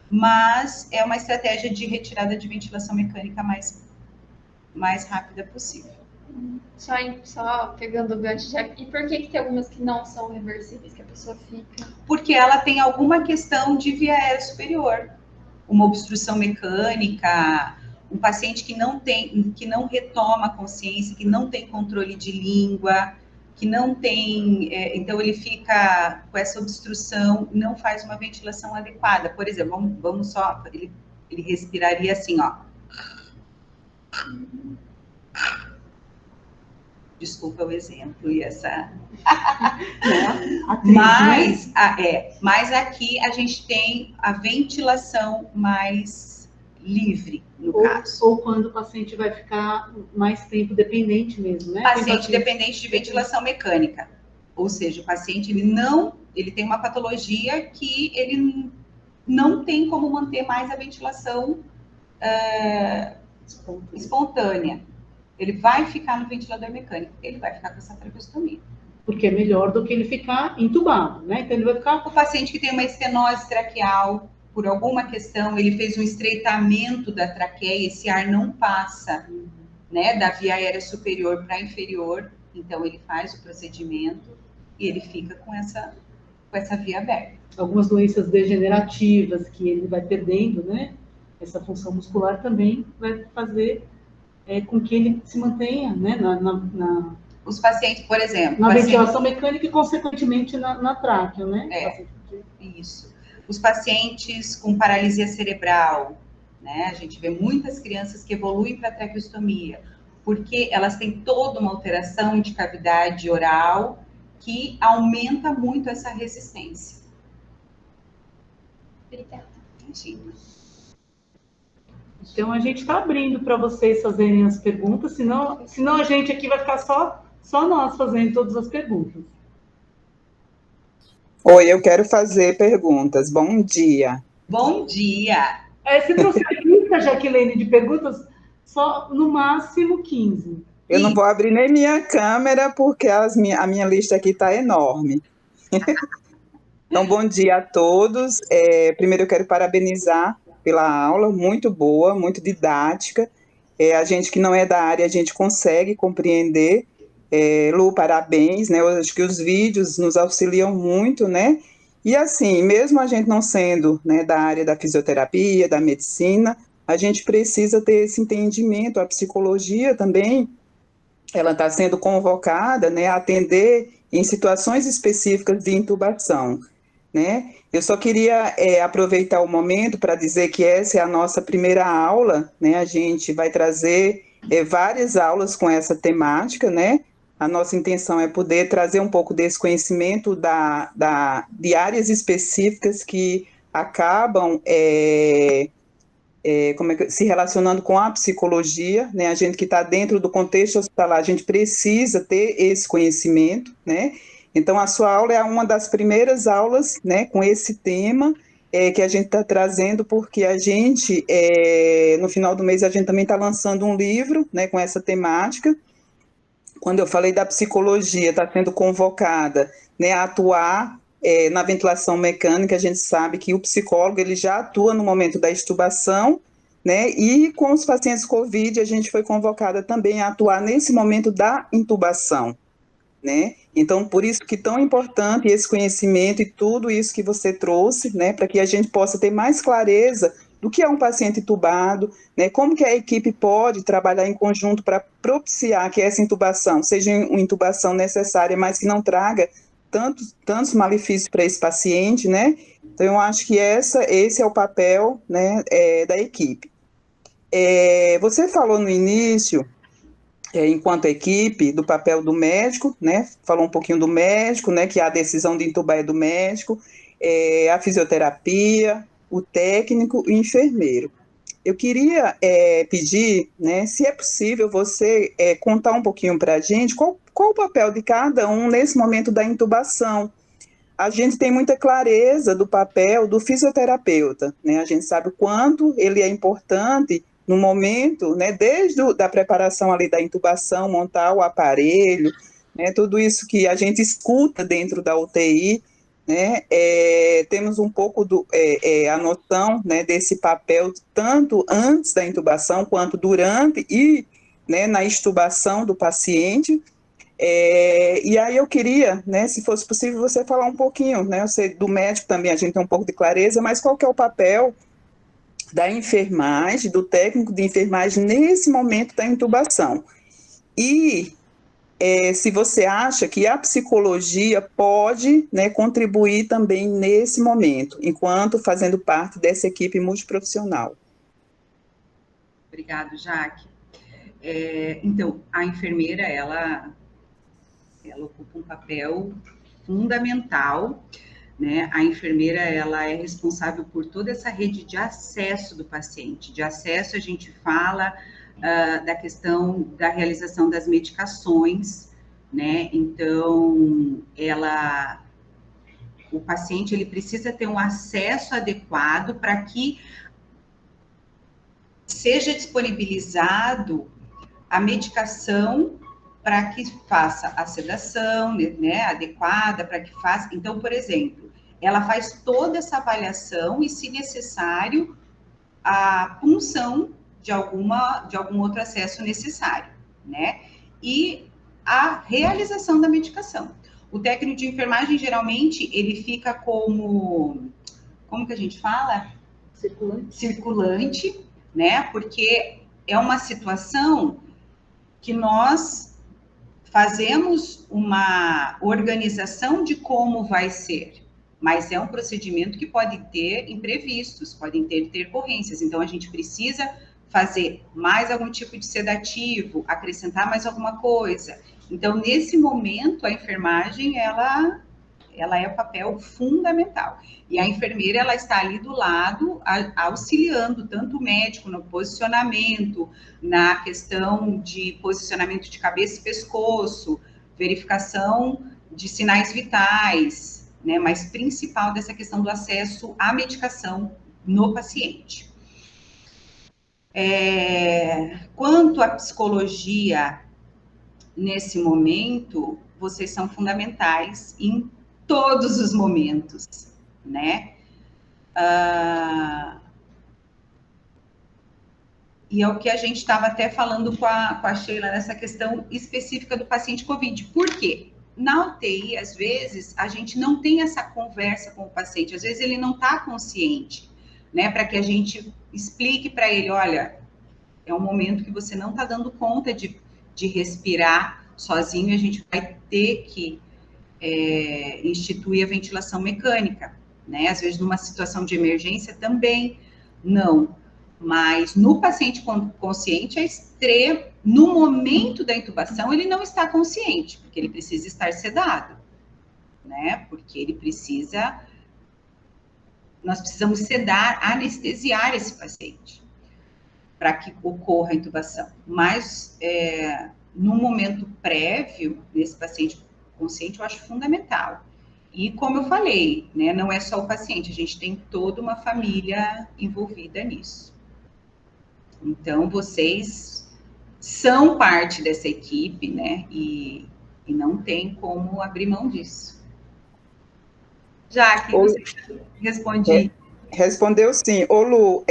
mas é uma estratégia de retirada de ventilação mecânica mais rápida possível. Só pegando o gancho, e por que tem algumas que não são reversíveis, que a pessoa fica? Porque ela tem alguma questão de via aérea superior, uma obstrução mecânica, um paciente que não retoma a consciência, que não tem controle de língua, que não tem, então ele fica com essa obstrução, não faz uma ventilação adequada. Por exemplo, vamos só, ele respiraria assim, ó. Desculpa o exemplo e essa... mas aqui a gente tem a ventilação mais livre, no caso. Ou quando o paciente vai ficar mais tempo dependente mesmo, né? Paciente dependente de ventilação mecânica. Ou seja, o paciente, ele tem uma patologia que ele não tem como manter mais a ventilação espontânea. Ele vai ficar no ventilador mecânico, ele vai ficar com essa traqueostomia. Porque é melhor do que ele ficar entubado, né? Então ele vai ficar... O paciente que tem uma estenose traqueal, por alguma questão, ele fez um estreitamento da traqueia, esse ar não passa, né, da via aérea superior para inferior, então ele faz o procedimento e ele fica com essa via aberta. Algumas doenças degenerativas que ele vai perdendo, né? Essa função muscular também vai fazer com que ele se mantenha, né, os pacientes, por exemplo... Na ventilação mecânica e, consequentemente, na tráquea, né? Isso. Os pacientes com paralisia cerebral, né? A gente vê muitas crianças que evoluem para a traqueostomia, porque elas têm toda uma alteração de cavidade oral que aumenta muito essa resistência. Obrigada. Imagina. Então, a gente está abrindo para vocês fazerem as perguntas, senão a gente aqui vai ficar só nós fazendo todas as perguntas. Oi, eu quero fazer perguntas. Bom dia. Bom dia. Se trouxer lista, Jaqueline, de perguntas, só no máximo 15. Eu não vou abrir nem minha câmera, porque a minha lista aqui está enorme. Então, bom dia a todos. Primeiro, eu quero parabenizar pela aula, muito boa, muito didática. A gente que não é da área, a gente consegue compreender. Lu, parabéns, né? Eu acho que os vídeos nos auxiliam muito, né? E assim, mesmo a gente não sendo, né, da área da fisioterapia, da medicina, a gente precisa ter esse entendimento. A psicologia também, ela está sendo convocada, né, a atender em situações específicas de intubação, né? Eu só queria aproveitar o momento para dizer que essa é a nossa primeira aula, né? A gente vai trazer várias aulas com essa temática, né? A nossa intenção é poder trazer um pouco desse conhecimento de áreas específicas que acabam se relacionando com a psicologia, né? A gente que está dentro do contexto hospitalar, a gente precisa ter esse conhecimento, né? Então, a sua aula é uma das primeiras aulas, né, com esse tema que a gente está trazendo, porque a gente, no final do mês, a gente também está lançando um livro, né, com essa temática. Quando eu falei da psicologia, está sendo convocada, né, a atuar na ventilação mecânica. A gente sabe que o psicólogo ele já atua no momento da extubação, né, e com os pacientes COVID, a gente foi convocada também a atuar nesse momento da intubação, né? Então, por isso que tão importante esse conhecimento e tudo isso que você trouxe, né, para que a gente possa ter mais clareza do que é um paciente intubado, né, como que a equipe pode trabalhar em conjunto para propiciar que essa intubação seja uma intubação necessária, mas que não traga tantos malefícios para esse paciente, né? Então, eu acho que esse é o papel, né, da equipe. Você falou no início, enquanto equipe, do papel do médico, né? Falou um pouquinho do médico, né? Que a decisão de intubar é do médico, a fisioterapia, o técnico e o enfermeiro. Eu queria pedir, né? Se é possível, você contar um pouquinho para a gente qual o papel de cada um nesse momento da intubação. A gente tem muita clareza do papel do fisioterapeuta, né? A gente sabe o quanto ele é importante no momento, né, desde a preparação ali da intubação, montar o aparelho, né, tudo isso que a gente escuta dentro da UTI, né, temos um pouco a noção, né, desse papel, tanto antes da intubação, quanto durante e, né, na extubação do paciente. E aí eu queria, né, se fosse possível, você falar um pouquinho, né, eu sei, do médico também a gente tem um pouco de clareza, mas qual que é o papel da enfermagem, do técnico de enfermagem nesse momento da intubação. E se você acha que a psicologia pode, né, contribuir também nesse momento, enquanto fazendo parte dessa equipe multiprofissional. Obrigado, Jaque. Então, a enfermeira, ela ocupa um papel fundamental, né? A enfermeira, ela é responsável por toda essa rede de acesso do paciente. De acesso, a gente fala da questão da realização das medicações, né? Então, o paciente, ele precisa ter um acesso adequado para que seja disponibilizado a medicação para que faça a sedação, né, adequada, para que faça... Então, por exemplo, ela faz toda essa avaliação e, se necessário, a punção de algum outro acesso necessário, né? E a realização da medicação. O técnico de enfermagem, geralmente, ele fica como que a gente fala? Circulante, né? Porque é uma situação que nós fazemos uma organização de como vai ser, mas é um procedimento que pode ter imprevistos, podem ter intercorrências, então a gente precisa fazer mais algum tipo de sedativo, acrescentar mais alguma coisa. Então, nesse momento, a enfermagem, ela é o papel fundamental. E a enfermeira, ela está ali do lado, auxiliando tanto o médico no posicionamento, na questão de posicionamento de cabeça e pescoço, verificação de sinais vitais, né? Mas principal dessa questão do acesso à medicação no paciente. Quanto à psicologia, nesse momento, vocês são fundamentais em todos os momentos, né? E é o que a gente estava até falando com a Sheila nessa questão específica do paciente COVID. Por quê? Na UTI, às vezes, a gente não tem essa conversa com o paciente, às vezes ele não está consciente, né? Para que a gente explique para ele, olha, é um momento que você não está dando conta de respirar sozinho, e a gente vai ter que instituir a ventilação mecânica, né? Às vezes, numa situação de emergência também não. Mas no paciente consciente é extremo. No momento da intubação, ele não está consciente, porque ele precisa estar sedado, né? Porque ele precisa. Nós precisamos sedar, anestesiar esse paciente para que ocorra a intubação. Mas no momento prévio desse paciente consciente, eu acho fundamental. E como eu falei, né, não é só o paciente, a gente tem toda uma família envolvida nisso. Então, vocês são parte dessa equipe, né, e não tem como abrir mão disso. Jaque, você respondi. Respondeu sim. Ô Lu,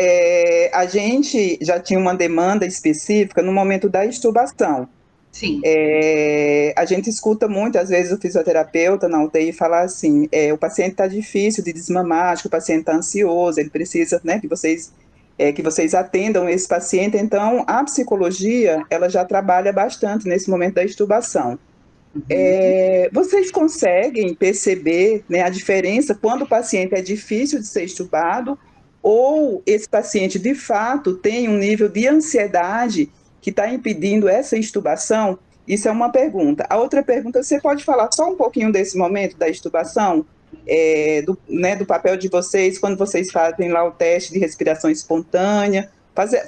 a gente já tinha uma demanda específica no momento da extubação. Sim. A gente escuta muito, às vezes, o fisioterapeuta na UTI falar assim, o paciente está difícil de desmamar, acho que o paciente está ansioso, ele precisa, né, que vocês atendam esse paciente. Então, a psicologia, ela já trabalha bastante nesse momento da extubação. Vocês conseguem perceber, né, a diferença quando o paciente é difícil de ser extubado ou esse paciente, de fato, tem um nível de ansiedade que está impedindo essa extubação? Isso é uma pergunta. A outra pergunta, você pode falar só um pouquinho desse momento da extubação, do papel de vocês, quando vocês fazem lá o teste de respiração espontânea,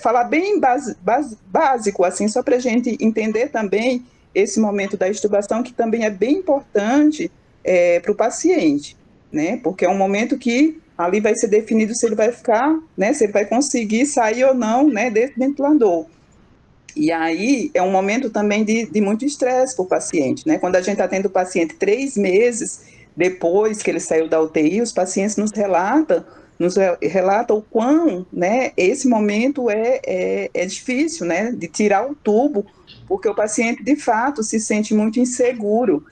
falar bem básico, assim, só para a gente entender também esse momento da extubação, que também é bem importante para o paciente, né? Porque é um momento que ali vai ser definido se ele vai ficar, né, se ele vai conseguir sair ou não, né, desse ventilador. E aí é um momento também de muito estresse para o paciente, né? Quando a gente atende o paciente 3 meses depois que ele saiu da UTI, os pacientes nos relatam o quão, né, esse momento é difícil, né, de tirar o tubo, porque o paciente, de fato, se sente muito inseguro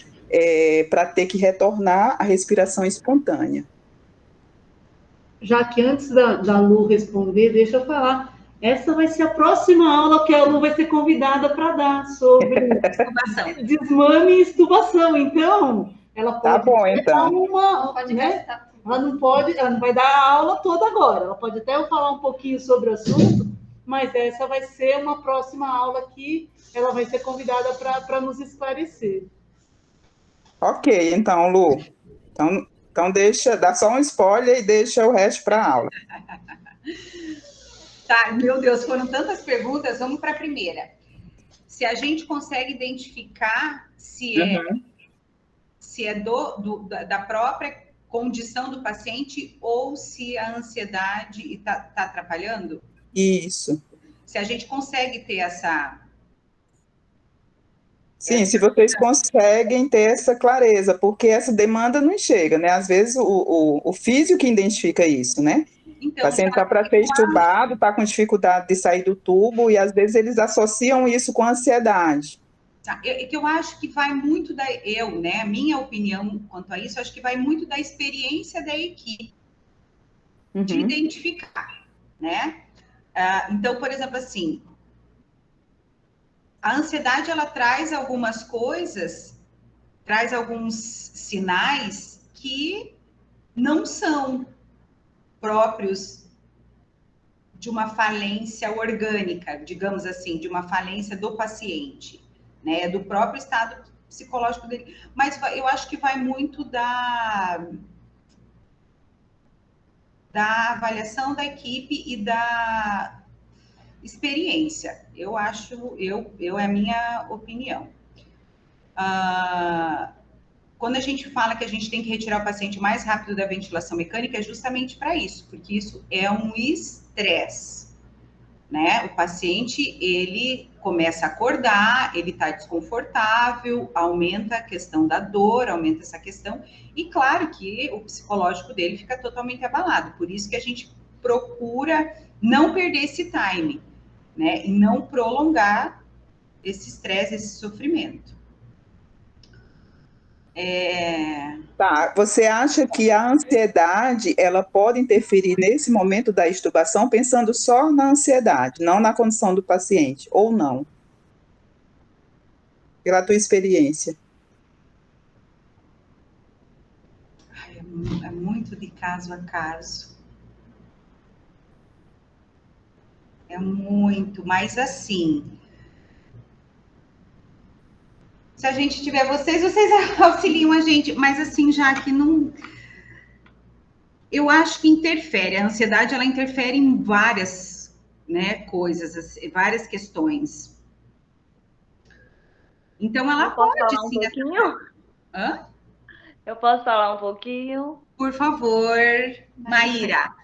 para ter que retornar à respiração espontânea. Já que antes da Lu responder, deixa eu falar. Essa vai ser a próxima aula que a Lu vai ser convidada para dar sobre desmame e extubação. Então, ela pode tá bom, então. Ela não vai dar a aula toda agora. Ela pode até falar um pouquinho sobre o assunto, mas essa vai ser uma próxima aula que ela vai ser convidada para nos esclarecer. Ok, então, Lu. Então dá só um spoiler e deixa o resto para a aula. Tá, meu Deus, foram tantas perguntas, vamos para a primeira. Se a gente consegue identificar se é da própria condição do paciente ou se a ansiedade está atrapalhando? Isso. Se a gente consegue ter essa... Sim, se vocês conseguem ter essa clareza, porque essa demanda não chega, né? Às vezes o físio que identifica isso, né? Então, o paciente está para ser extubado, está com dificuldade de sair do tubo, e às vezes eles associam isso com ansiedade. Tá. Eu acho que vai muito né? A minha opinião quanto a isso, acho que vai muito da experiência da equipe de identificar, né? Então, por exemplo, assim, a ansiedade, ela traz algumas coisas, traz alguns sinais que não são próprios de uma falência orgânica, digamos assim, de uma falência do paciente, né, do próprio estado psicológico dele. Mas eu acho que vai muito da avaliação da equipe e da experiência. Eu acho, é a minha opinião. Quando a gente fala que a gente tem que retirar o paciente mais rápido da ventilação mecânica, é justamente para isso, porque isso é um estresse, né? O paciente, ele começa a acordar, ele está desconfortável, aumenta a questão da dor, aumenta essa questão, e claro que o psicológico dele fica totalmente abalado, por isso que a gente procura não perder esse time, né? E não prolongar esse estresse, esse sofrimento. Tá, você acha que a ansiedade, ela pode interferir nesse momento da extubação, pensando só na ansiedade, não na condição do paciente, ou não? Pela tua experiência. É muito de caso a caso. É muito, mas assim, se a gente tiver vocês auxiliam a gente, mas assim, já que não, eu acho que interfere, a ansiedade ela interfere em várias, né, coisas, assim, várias questões. Então ela Eu posso pode falar um sim. pouquinho? Hã? Eu posso falar um pouquinho? Por favor, Maíra.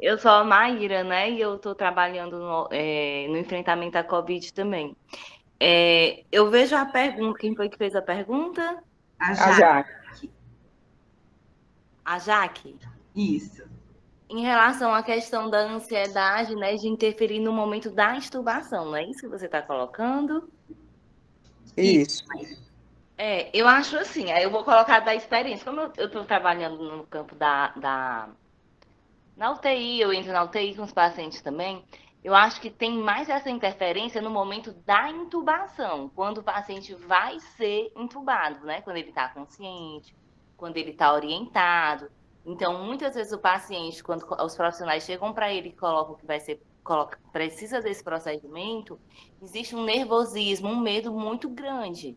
Eu sou a Maíra, né? E eu estou trabalhando no enfrentamento à Covid também. Eu vejo a pergunta. Quem foi que fez a pergunta? A A Jaque. Jaque. A Jaque. Isso. Em relação à questão da ansiedade, né? De interferir no momento da intubação, não é isso que você está colocando? Isso. Eu acho assim, aí eu vou colocar da experiência. Como eu estou trabalhando no campo na UTI, eu entro na UTI com os pacientes também, eu acho que tem mais essa interferência no momento da intubação, quando o paciente vai ser intubado, né? Quando ele está consciente, quando ele está orientado. Então, muitas vezes o paciente, quando os profissionais chegam para ele e colocam que precisa desse procedimento, existe um nervosismo, um medo muito grande.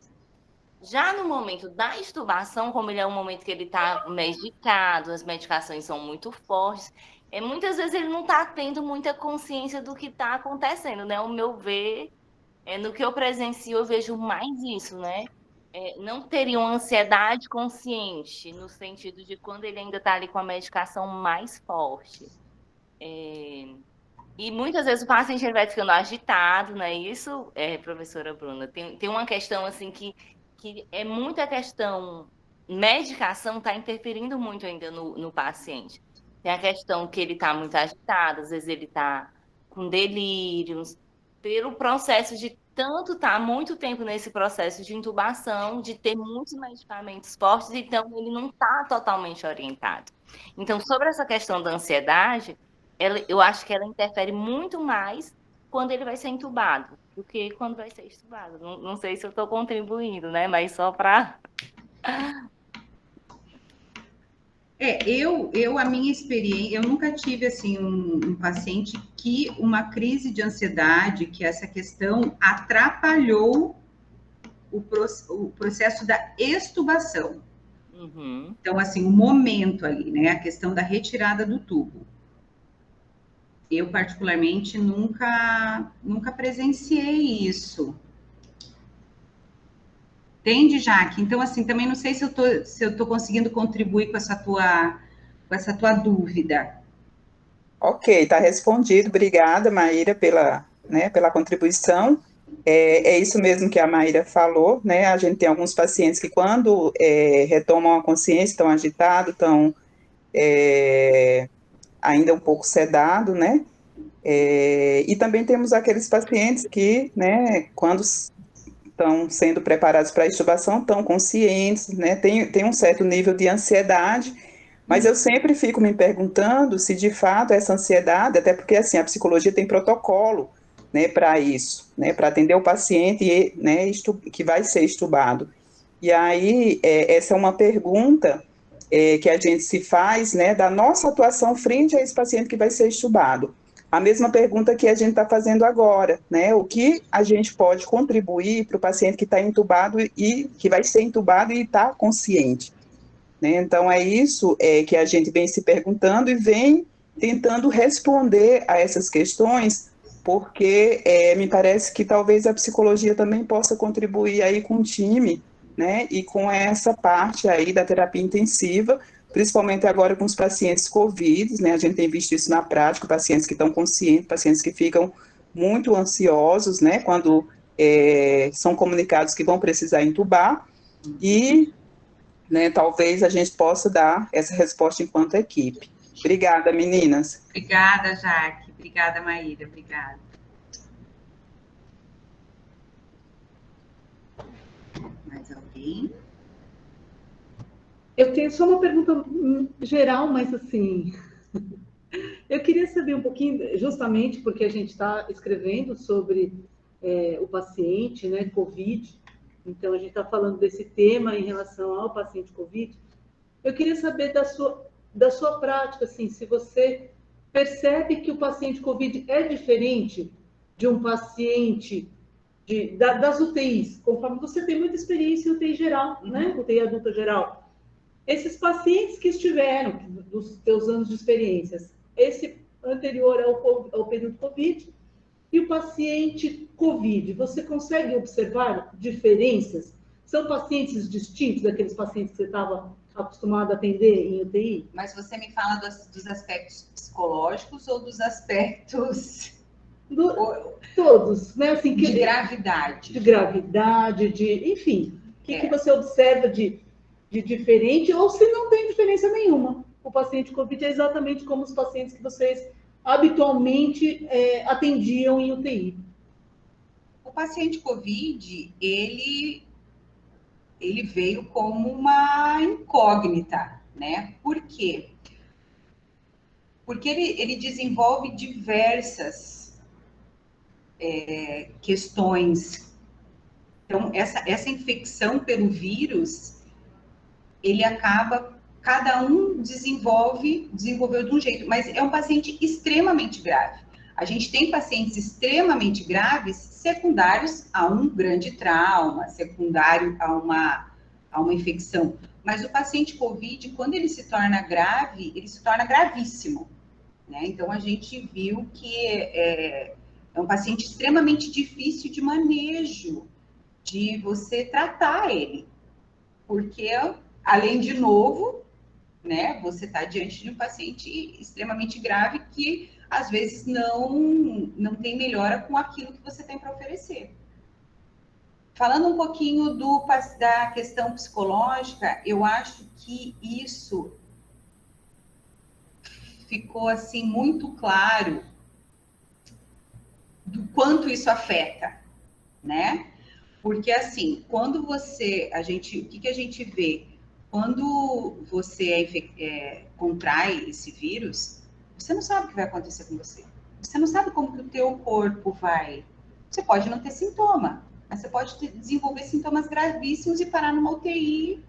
Já no momento da extubação, como ele é um momento que ele está medicado, as medicações são muito fortes, muitas vezes ele não está tendo muita consciência do que está acontecendo, né? O meu ver, no que eu presencio, eu vejo mais isso, né? Não teria uma ansiedade consciente, no sentido de quando ele ainda está ali com a medicação mais forte. E muitas vezes o paciente ele vai ficando agitado, né? Isso, professora Bruna, tem uma questão assim que é muita questão, medicação está interferindo muito ainda no paciente. Tem a questão que ele está muito agitado, às vezes ele está com delírios, pelo processo de tanto estar muito tempo nesse processo de intubação, de ter muitos medicamentos fortes, então ele não está totalmente orientado. Então, sobre essa questão da ansiedade, eu acho que ela interfere muito mais quando ele vai ser entubado do que quando vai ser extubado. Não sei se eu estou contribuindo, né? Mas só para... A minha experiência, eu nunca tive, assim, um paciente que uma crise de ansiedade, que essa questão atrapalhou o processo da extubação. Uhum. Então, assim, o momento ali, né, a questão da retirada do tubo. Eu, particularmente, nunca presenciei isso. Entende, Jaque? Então, assim, também não sei se eu tô conseguindo contribuir com essa tua dúvida. Ok, está respondido. Obrigada, Maíra, pela contribuição. É isso mesmo que a Maíra falou, né? A gente tem alguns pacientes que, quando retomam a consciência, estão agitados, estão ainda um pouco sedados, né? E também temos aqueles pacientes que, né, quando estão sendo preparados para a extubação, estão conscientes, né? Tem um certo nível de ansiedade, mas eu sempre fico me perguntando se de fato essa ansiedade, até porque assim a psicologia tem protocolo, né, para isso, né, para atender o paciente, né, que vai ser extubado. E aí essa é uma pergunta que a gente se faz, né, da nossa atuação frente a esse paciente que vai ser extubado. A mesma pergunta que a gente está fazendo agora, né? O que a gente pode contribuir para o paciente que está entubado e que vai ser entubado e está consciente, né? Então é isso que a gente vem se perguntando e vem tentando responder a essas questões, porque me parece que talvez a psicologia também possa contribuir aí com o time, né? E com essa parte aí da terapia intensiva, principalmente agora com os pacientes COVID, né? A gente tem visto isso na prática, pacientes que estão conscientes, pacientes que ficam muito ansiosos, né? Quando são comunicados que vão precisar entubar, e, né, talvez a gente possa dar essa resposta enquanto equipe. Obrigada, meninas. Obrigada, Jaque. Obrigada, Maíra. Obrigada. Mais alguém? Eu tenho só uma pergunta geral, mas assim, eu queria saber um pouquinho, justamente porque a gente está escrevendo sobre o paciente, né, COVID, então a gente está falando desse tema em relação ao paciente COVID. Eu queria saber da sua prática, assim, se você percebe que o paciente COVID é diferente de um paciente das UTIs, conforme você tem muita experiência em UTI geral, né, UTI adulta geral. Esses pacientes que estiveram, dos seus anos de experiências, esse anterior ao período COVID, e o paciente COVID, você consegue observar diferenças? São pacientes distintos daqueles pacientes que você estava acostumado a atender em UTI? Mas você me fala dos aspectos psicológicos ou dos aspectos... Todos, né? Assim, de gravidade. De gravidade, enfim. O que você observa de diferente, ou se não tem diferença nenhuma? O paciente COVID é exatamente como os pacientes que vocês habitualmente atendiam em UTI. O paciente COVID, ele veio como uma incógnita, né? Por quê? Porque ele desenvolve diversas questões. Então, essa infecção pelo vírus, ele acaba, cada um desenvolveu de um jeito, mas é um paciente extremamente grave. A gente tem pacientes extremamente graves secundários a um grande trauma, secundário a uma infecção. Mas o paciente COVID, quando ele se torna grave, ele se torna gravíssimo, né? Então, a gente viu que é um paciente extremamente difícil de manejo, de você tratar ele. Porque, além de novo, né, você está diante de um paciente extremamente grave que, às vezes, não tem melhora com aquilo que você tem para oferecer. Falando um pouquinho da questão psicológica, eu acho que isso ficou, assim, muito claro do quanto isso afeta, né? Porque, assim, quando o que a gente vê? Quando você contrai esse vírus, você não sabe o que vai acontecer com você. Você não sabe como que o teu corpo vai... Você pode não ter sintoma, mas você pode desenvolver sintomas gravíssimos e parar numa UTI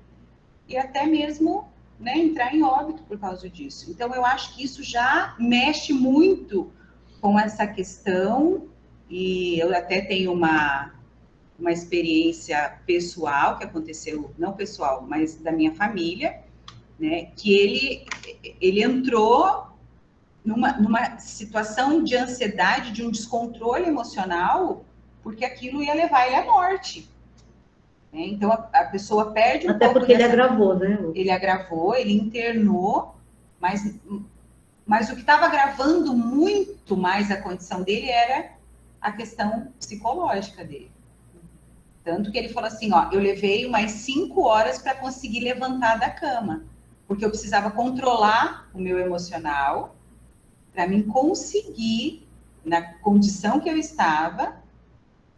e até mesmo, né, entrar em óbito por causa disso. Então, eu acho que isso já mexe muito com essa questão, e eu até tenho uma experiência pessoal que aconteceu, não pessoal, mas da minha família, né, que ele entrou numa situação de ansiedade, de um descontrole emocional, porque aquilo ia levar ele à morte. Né? Então, a pessoa perde um pouco... Até porque ele agravou, né? Ele agravou, ele internou, mas o que estava agravando muito mais a condição dele era a questão psicológica dele. Tanto que ele falou assim, ó, eu levei umas 5 horas para conseguir levantar da cama, porque eu precisava controlar o meu emocional para mim conseguir, na condição que eu estava,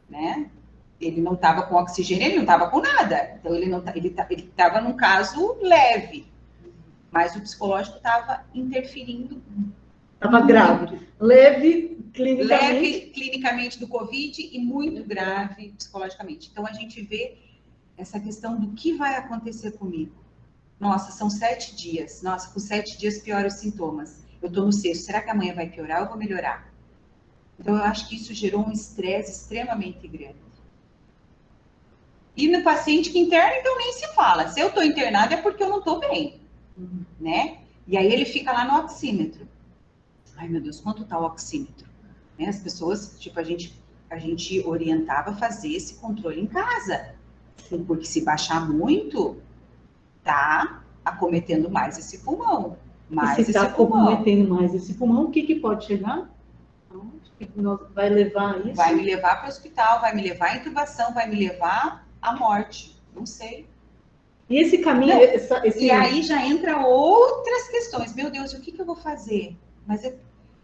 né? Ele não estava com oxigênio, ele não estava com nada. Então, ele estava num caso leve, mas o psicológico estava interferindo. Estava grave. Leve clinicamente do COVID e muito grave psicologicamente. Então, a gente vê essa questão do que vai acontecer comigo. Nossa, são 7 dias. Nossa, com 7 dias pioram os sintomas. Eu estou no 6º. Será que amanhã vai piorar ou vou melhorar? Então, eu acho que isso gerou um estresse extremamente grande. E no paciente que interna, então nem se fala. Se eu estou internada é porque eu não estou bem, né? E aí ele fica lá no oxímetro. Ai, meu Deus, quanto está o oxímetro? Né? As pessoas, tipo, a gente orientava a fazer esse controle em casa. Porque se baixar muito, tá acometendo mais esse pulmão. E se está acometendo mais esse pulmão, o que pode chegar? Vai levar a isso? Vai me levar para o hospital, vai me levar à intubação, vai me levar à morte. Não sei. E esse caminho... E aí já entra outras questões. Meu Deus, o que eu vou fazer? Mas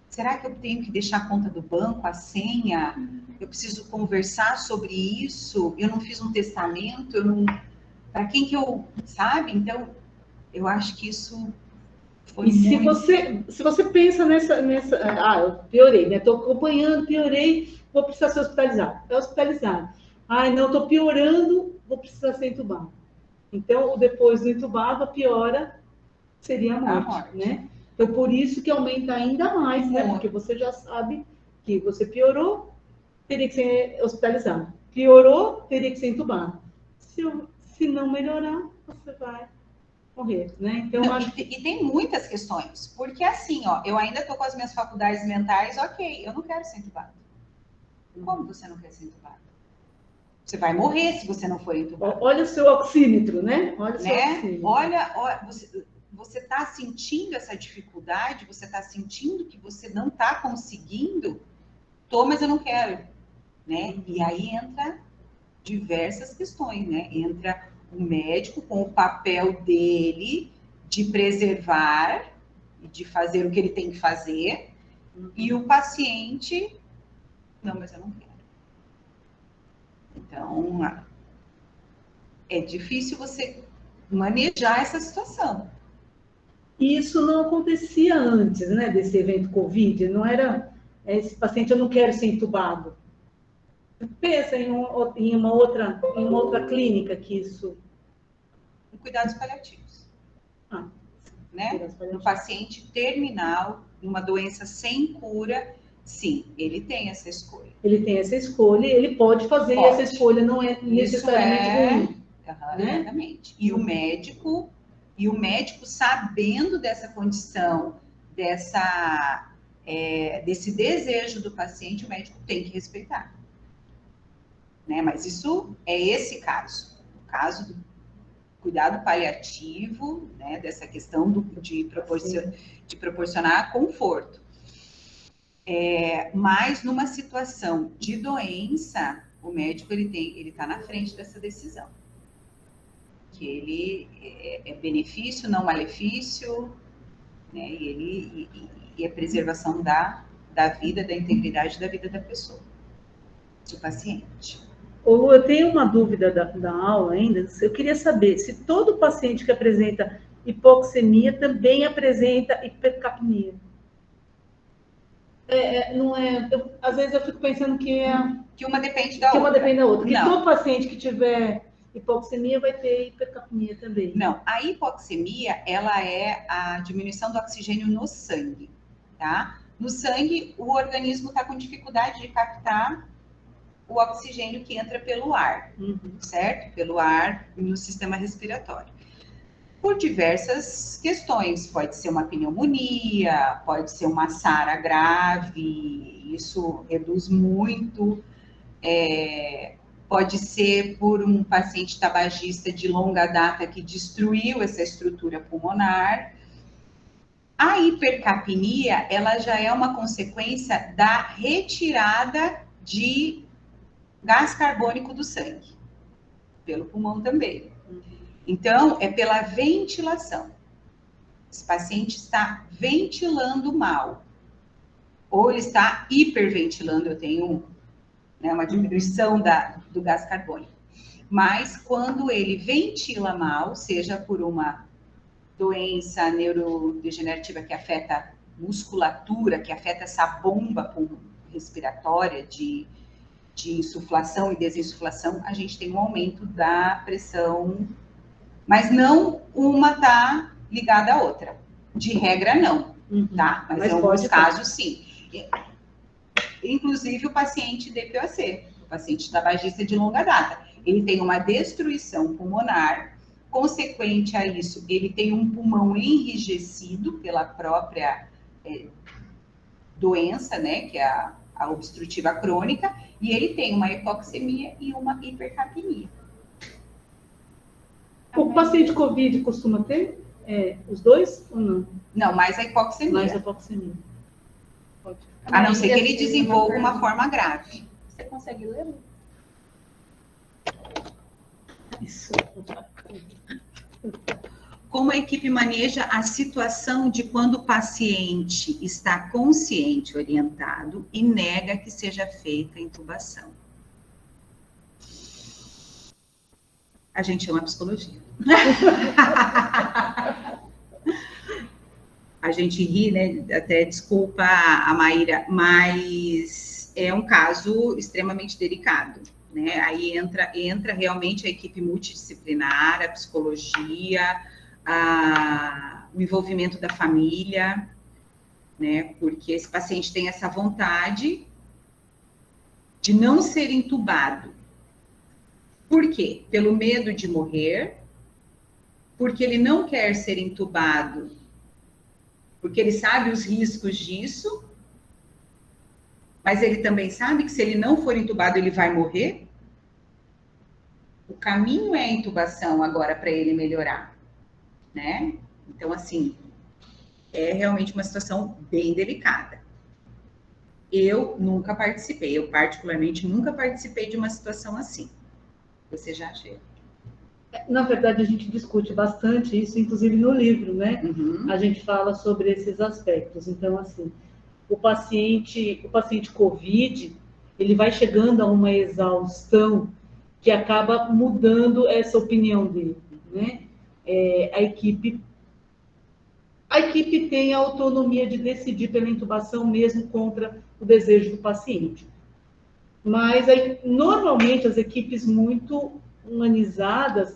será que eu tenho que deixar a conta do banco, a senha? Eu preciso conversar sobre isso? Eu não fiz um testamento? Para quem que eu... Sabe? Então, Eu acho que isso foi E se você pensa nessa, eu piorei, né? Estou acompanhando, piorei, vou precisar ser hospitalizado. É hospitalizado. Não, estou piorando, vou precisar ser entubado. Então, depois do entubado, a piora seria a morte, né? Então, por isso que aumenta ainda mais, né? Porque você já sabe que você piorou, teria que ser hospitalizado. Piorou, teria que ser entubado. Se não melhorar, você vai morrer, né? Então, não, e tem muitas questões, porque assim, ó, eu ainda estou com as minhas faculdades mentais, ok, eu não quero ser entubado. Como você não quer ser entubado? Você vai morrer se você não for entubado. Olha o seu oxímetro, né? Olha o seu oxímetro. Olha, você está sentindo essa dificuldade, você está sentindo que você não está conseguindo, mas eu não quero, né? E aí entra diversas questões, né? Entra o médico com o papel dele de preservar e de fazer o que ele tem que fazer, e o paciente, não, mas eu não quero. Então, é difícil você manejar essa situação. E isso não acontecia antes, né, desse evento Covid, não era esse paciente, eu não quero ser entubado. Pensa em uma outra clínica que isso... Cuidados paliativos. Né? Cuidados paliativos. No paciente terminal, numa doença sem cura, sim, ele tem essa escolha. Ele tem essa escolha, ele pode fazer, e essa escolha não é necessariamente ruim. Né? Exatamente. E o médico, sabendo dessa condição, desse desejo do paciente, o médico tem que respeitar. Né? Mas isso é esse caso. O caso do cuidado paliativo, né? Dessa questão de proporcionar conforto. Mas numa situação de doença, o médico ele está na frente dessa decisão. Que ele é benefício, não malefício, né? E a preservação da vida, da integridade da vida da pessoa, do paciente. Ô Lu, eu tenho uma dúvida da aula ainda. Eu queria saber se todo paciente que apresenta hipoxemia também apresenta hipercapnia. Não é, às vezes eu fico pensando que uma depende da outra. Que uma depende da outra. Que não. todo paciente que tiver hipoxemia vai ter hipercapnia também. Não, a hipoxemia, ela é a diminuição do oxigênio no sangue, tá? No sangue, o organismo está com dificuldade de captar o oxigênio que entra pelo ar, certo? Pelo ar no sistema respiratório. Por diversas questões, pode ser uma pneumonia, pode ser uma SARA grave, isso reduz muito, pode ser por um paciente tabagista de longa data que destruiu essa estrutura pulmonar. A hipercapnia, ela já é uma consequência da retirada de gás carbônico do sangue, pelo pulmão também. Então, é pela ventilação. Esse paciente está ventilando mal, ou ele está hiperventilando, eu tenho uma diminuição do gás carbônico. Mas quando ele ventila mal, seja por uma doença neurodegenerativa que afeta a musculatura, que afeta essa bomba respiratória de insuflação e desinsuflação, a gente tem um aumento da pressão, mas não uma está ligada à outra. De regra, não, tá? Mas em alguns casos, sim. Inclusive o paciente DPOC, o paciente tabagista de longa data. Ele tem uma destruição pulmonar, consequente a isso, ele tem um pulmão enrijecido pela própria doença, né, que é a obstrutiva crônica, e ele tem uma hipoxemia e uma hipercapnia. O paciente COVID costuma ter os dois ou não? Não, mais a hipoxemia. Mais a hipoxemia. A não ser que ele desenvolva uma forma grave. Você consegue ler? Isso. Como a equipe maneja a situação de quando o paciente está consciente, orientado e nega que seja feita a intubação? A gente chama psicologia. A gente ri, né? Até desculpa a Maíra, mas é um caso extremamente delicado, né? Aí entra realmente a equipe multidisciplinar, a psicologia, o envolvimento da família, né? Porque esse paciente tem essa vontade de não ser entubado. Por quê? Pelo medo de morrer, porque ele não quer ser entubado, porque ele sabe os riscos disso, mas ele também sabe que se ele não for entubado, ele vai morrer. O caminho é a intubação agora para ele melhorar, né? Então, assim, é realmente uma situação bem delicada. Eu nunca participei, eu particularmente nunca participei de uma situação assim. Você já achou? Na verdade, a gente discute bastante isso, inclusive no livro, né? Uhum. A gente fala sobre esses aspectos. Então, assim, o paciente COVID, ele vai chegando a uma exaustão que acaba mudando essa opinião dele, né? A equipe tem a autonomia de decidir pela intubação mesmo contra o desejo do paciente. Mas aí, normalmente as equipes muito humanizadas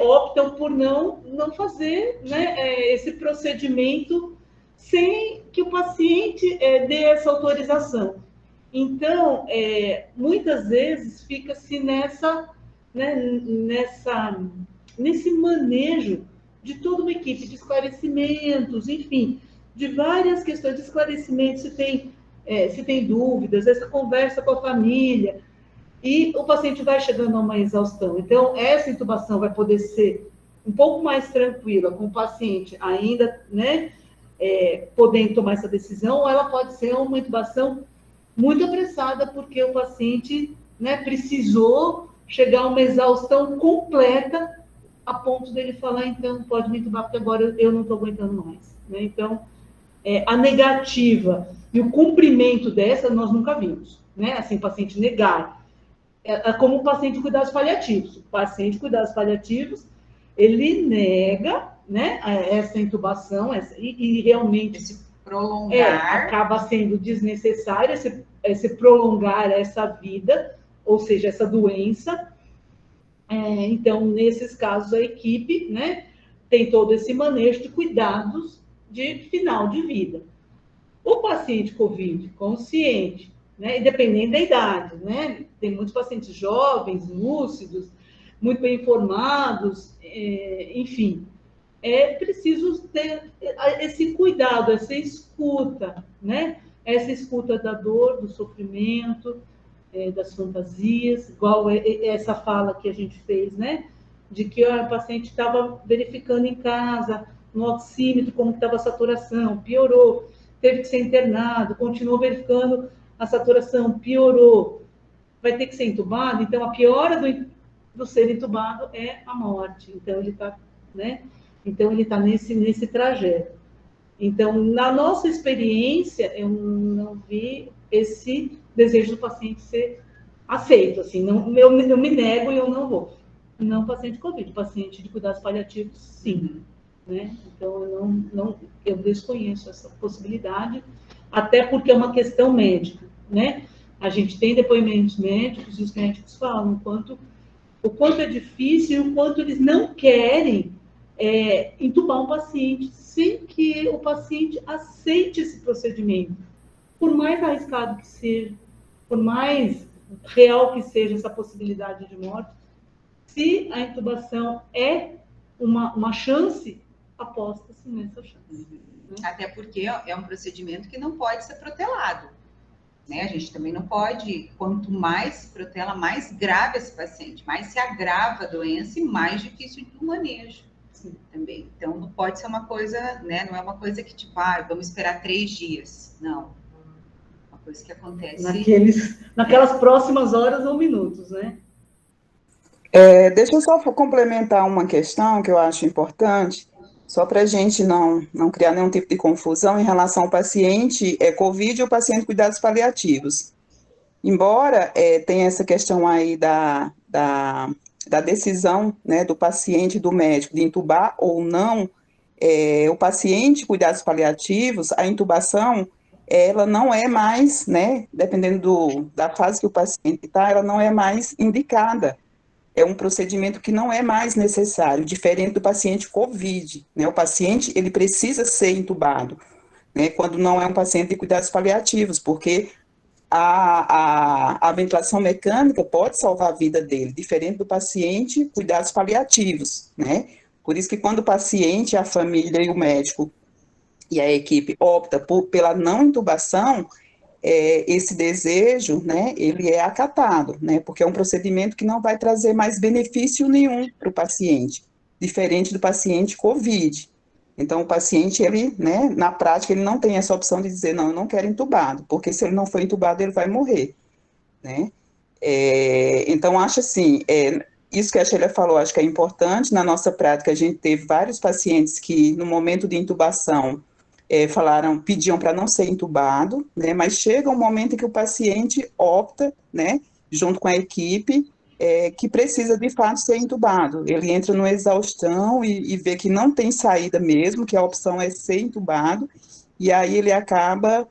optam por não fazer, né, esse procedimento sem que o paciente dê essa autorização. Então, muitas vezes fica-se nesse manejo de toda uma equipe, de esclarecimentos, enfim, de várias questões de esclarecimento, se tem dúvidas, essa conversa com a família, e o paciente vai chegando a uma exaustão. Então, essa intubação vai poder ser um pouco mais tranquila, com o paciente ainda, né, podendo tomar essa decisão, ou ela pode ser uma intubação muito apressada, porque o paciente, né, precisou chegar a uma exaustão completa, a ponto dele falar, então, pode me intubar, porque agora eu não estou aguentando mais. Né? Então, a negativa e o cumprimento dessa nós nunca vimos. Né? Assim, o paciente negar. Como o paciente de cuidados paliativos. O paciente de cuidados paliativos, ele nega, né, essa intubação, e realmente esse prolongar acaba sendo desnecessário esse prolongar essa vida, ou seja, essa doença. Então, nesses casos, a equipe, né, tem todo esse manejo de cuidados de final de vida. O paciente COVID consciente, né, independente da idade, né, tem muitos pacientes jovens, lúcidos, muito bem informados, enfim, é preciso ter esse cuidado, essa escuta, né, essa escuta da dor, do sofrimento, das fantasias, igual essa fala que a gente fez, né, de que o paciente estava verificando em casa, no oxímetro, como estava a saturação, piorou, teve que ser internado, continuou verificando a saturação, piorou, vai ter que ser entubado, então a piora do ser entubado é a morte, então ele está, né, então ele está nesse trajeto. Então, na nossa experiência, eu não vi esse desejo do paciente ser aceito, assim, não, eu me nego e eu não vou. Não paciente COVID, paciente de cuidados paliativos, sim. Né? Então, eu desconheço essa possibilidade, até porque é uma questão médica, né? A gente tem depoimentos médicos e os médicos falam o quanto é difícil e o quanto eles não querem entubar um paciente sem que o paciente aceite esse procedimento. Por mais arriscado que seja, por mais real que seja essa possibilidade de morte, se a intubação é uma chance, aposta-se nessa chance. Né? Até porque é um procedimento que não pode ser protelado. Né? A gente também não pode, quanto mais se protela, mais grave esse paciente, mais se agrava a doença e mais difícil o manejo. Sim. Também. Então, não pode ser uma coisa, né? Não é uma coisa que, tipo, vamos esperar 3 dias. Não. Uma coisa que acontece... Naquelas próximas horas ou minutos, né? Deixa eu só complementar uma questão que eu acho importante, só para a gente não criar nenhum tipo de confusão em relação ao paciente COVID e o paciente de cuidados paliativos. Embora tenha essa questão aí da da decisão, né, do paciente, do médico, de intubar ou não, o paciente, cuidados paliativos, a intubação, ela não é mais, né, dependendo da fase que o paciente está, ela não é mais indicada. É um procedimento que não é mais necessário, diferente do paciente COVID, né? O paciente, ele precisa ser intubado, né, quando não é um paciente de cuidados paliativos, porque a ventilação mecânica pode salvar a vida dele, diferente do paciente cuidados paliativos, né? Por isso que quando o paciente, a família e o médico e a equipe opta pela não intubação, esse desejo, né, ele é acatado, né, porque é um procedimento que não vai trazer mais benefício nenhum para o paciente, diferente do paciente COVID. Então, o paciente, ele, né, na prática, ele não tem essa opção de dizer, não, eu não quero entubado, porque se ele não for entubado, ele vai morrer, né. Então, acho assim, isso que a Sheila falou, acho que é importante. Na nossa prática, a gente teve vários pacientes que, no momento de intubação, pediam para não ser entubado, né, mas chega um momento em que o paciente opta, né, junto com a equipe, que precisa de fato ser entubado. Ele entra no exaustão e vê que não tem saída mesmo, que a opção é ser entubado, e aí ele acaba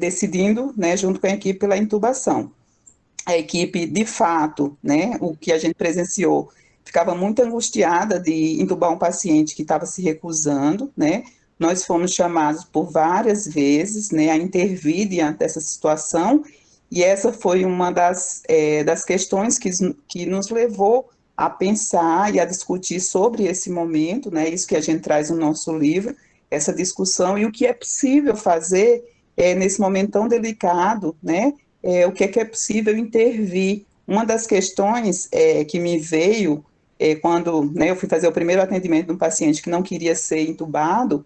decidindo, né, junto com a equipe, pela intubação. A equipe, de fato, né, o que a gente presenciou, ficava muito angustiada de intubar um paciente que estava se recusando, né. Nós fomos chamados por várias vezes, né, a intervir diante dessa situação, e essa foi uma das questões que nos levou a pensar e a discutir sobre esse momento, né, isso que a gente traz no nosso livro, essa discussão, e o que é possível fazer nesse momento tão delicado, né, o que é possível intervir. Uma das questões que me veio quando, né, eu fui fazer o primeiro atendimento de um paciente que não queria ser intubado,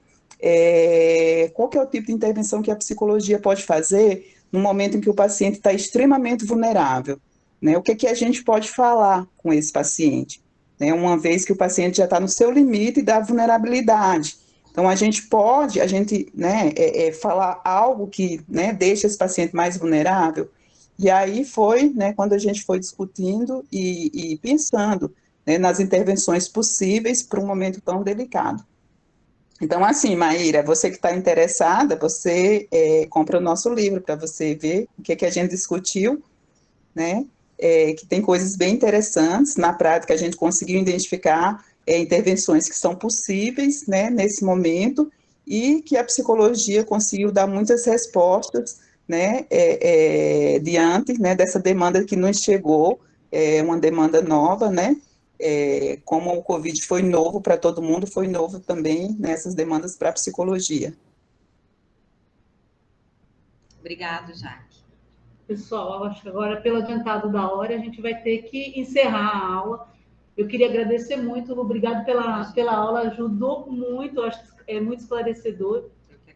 qual que é o tipo de intervenção que a psicologia pode fazer no momento em que o paciente está extremamente vulnerável, né? O que a gente pode falar com esse paciente, né? Uma vez que o paciente já está no seu limite da vulnerabilidade. Então, a gente pode, né, falar algo que, né, deixa esse paciente mais vulnerável. E aí foi, né, quando a gente foi discutindo e pensando, né, nas intervenções possíveis para um momento tão delicado. Então, assim, Maíra, você que está interessada, você compra o nosso livro para você ver o que a gente discutiu, né? Que tem coisas bem interessantes. Na prática, a gente conseguiu identificar intervenções que são possíveis, né, nesse momento, e que a psicologia conseguiu dar muitas respostas, né, diante, né, dessa demanda que nos chegou, uma demanda nova, né? Como o Covid foi novo para todo mundo, foi novo também nessas demandas para a psicologia. Obrigado, Jaque. Pessoal, acho que agora, pelo adiantado da hora, a gente vai ter que encerrar a aula. Eu queria agradecer muito, obrigado pela aula, ajudou muito, acho que é muito esclarecedor.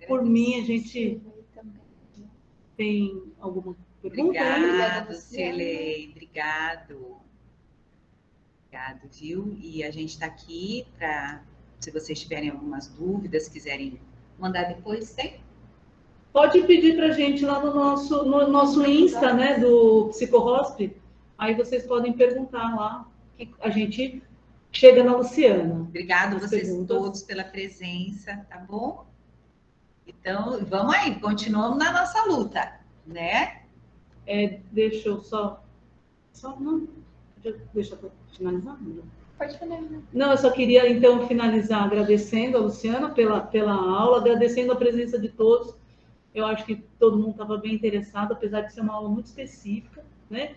Por mim, a gente tem alguma pergunta? Obrigado, Celei, obrigado, viu? E a gente está aqui para, se vocês tiverem algumas dúvidas, quiserem mandar depois, tem? Pode pedir para a gente lá no nosso Insta, né, do PsicoHosp. Aí vocês podem perguntar lá, que a gente chega na Luciana. Obrigado vocês todos pela presença, tá bom? Então, vamos aí, continuamos na nossa luta, né? Deixa eu não, deixa eu finalizar. Pode finalizar. Não, eu só queria, então, finalizar agradecendo a Luciana pela aula, agradecendo a presença de todos. Eu acho que todo mundo estava bem interessado, apesar de ser uma aula muito específica, né?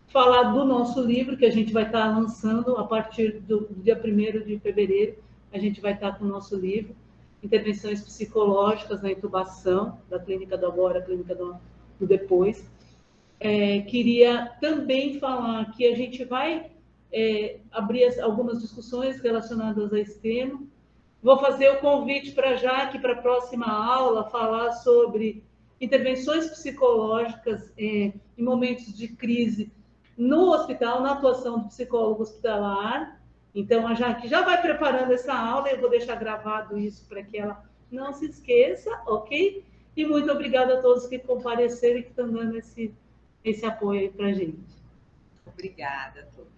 Falar do nosso livro, que a gente vai estar lançando a partir do dia 1º de fevereiro, a gente vai estar com o nosso livro, Intervenções Psicológicas na Intubação, da Clínica do Agora, Clínica do Depois. Queria também falar que a gente vai abrir algumas discussões relacionadas a esse tema. Vou fazer o convite para a Jaque, para a próxima aula, falar sobre intervenções psicológicas em momentos de crise no hospital, na atuação do psicólogo hospitalar. Então, a Jaque já vai preparando essa aula, eu vou deixar gravado isso para que ela não se esqueça, ok? E muito obrigada a todos que compareceram e que estão dando esse apoio aí para a gente. Obrigada a todos.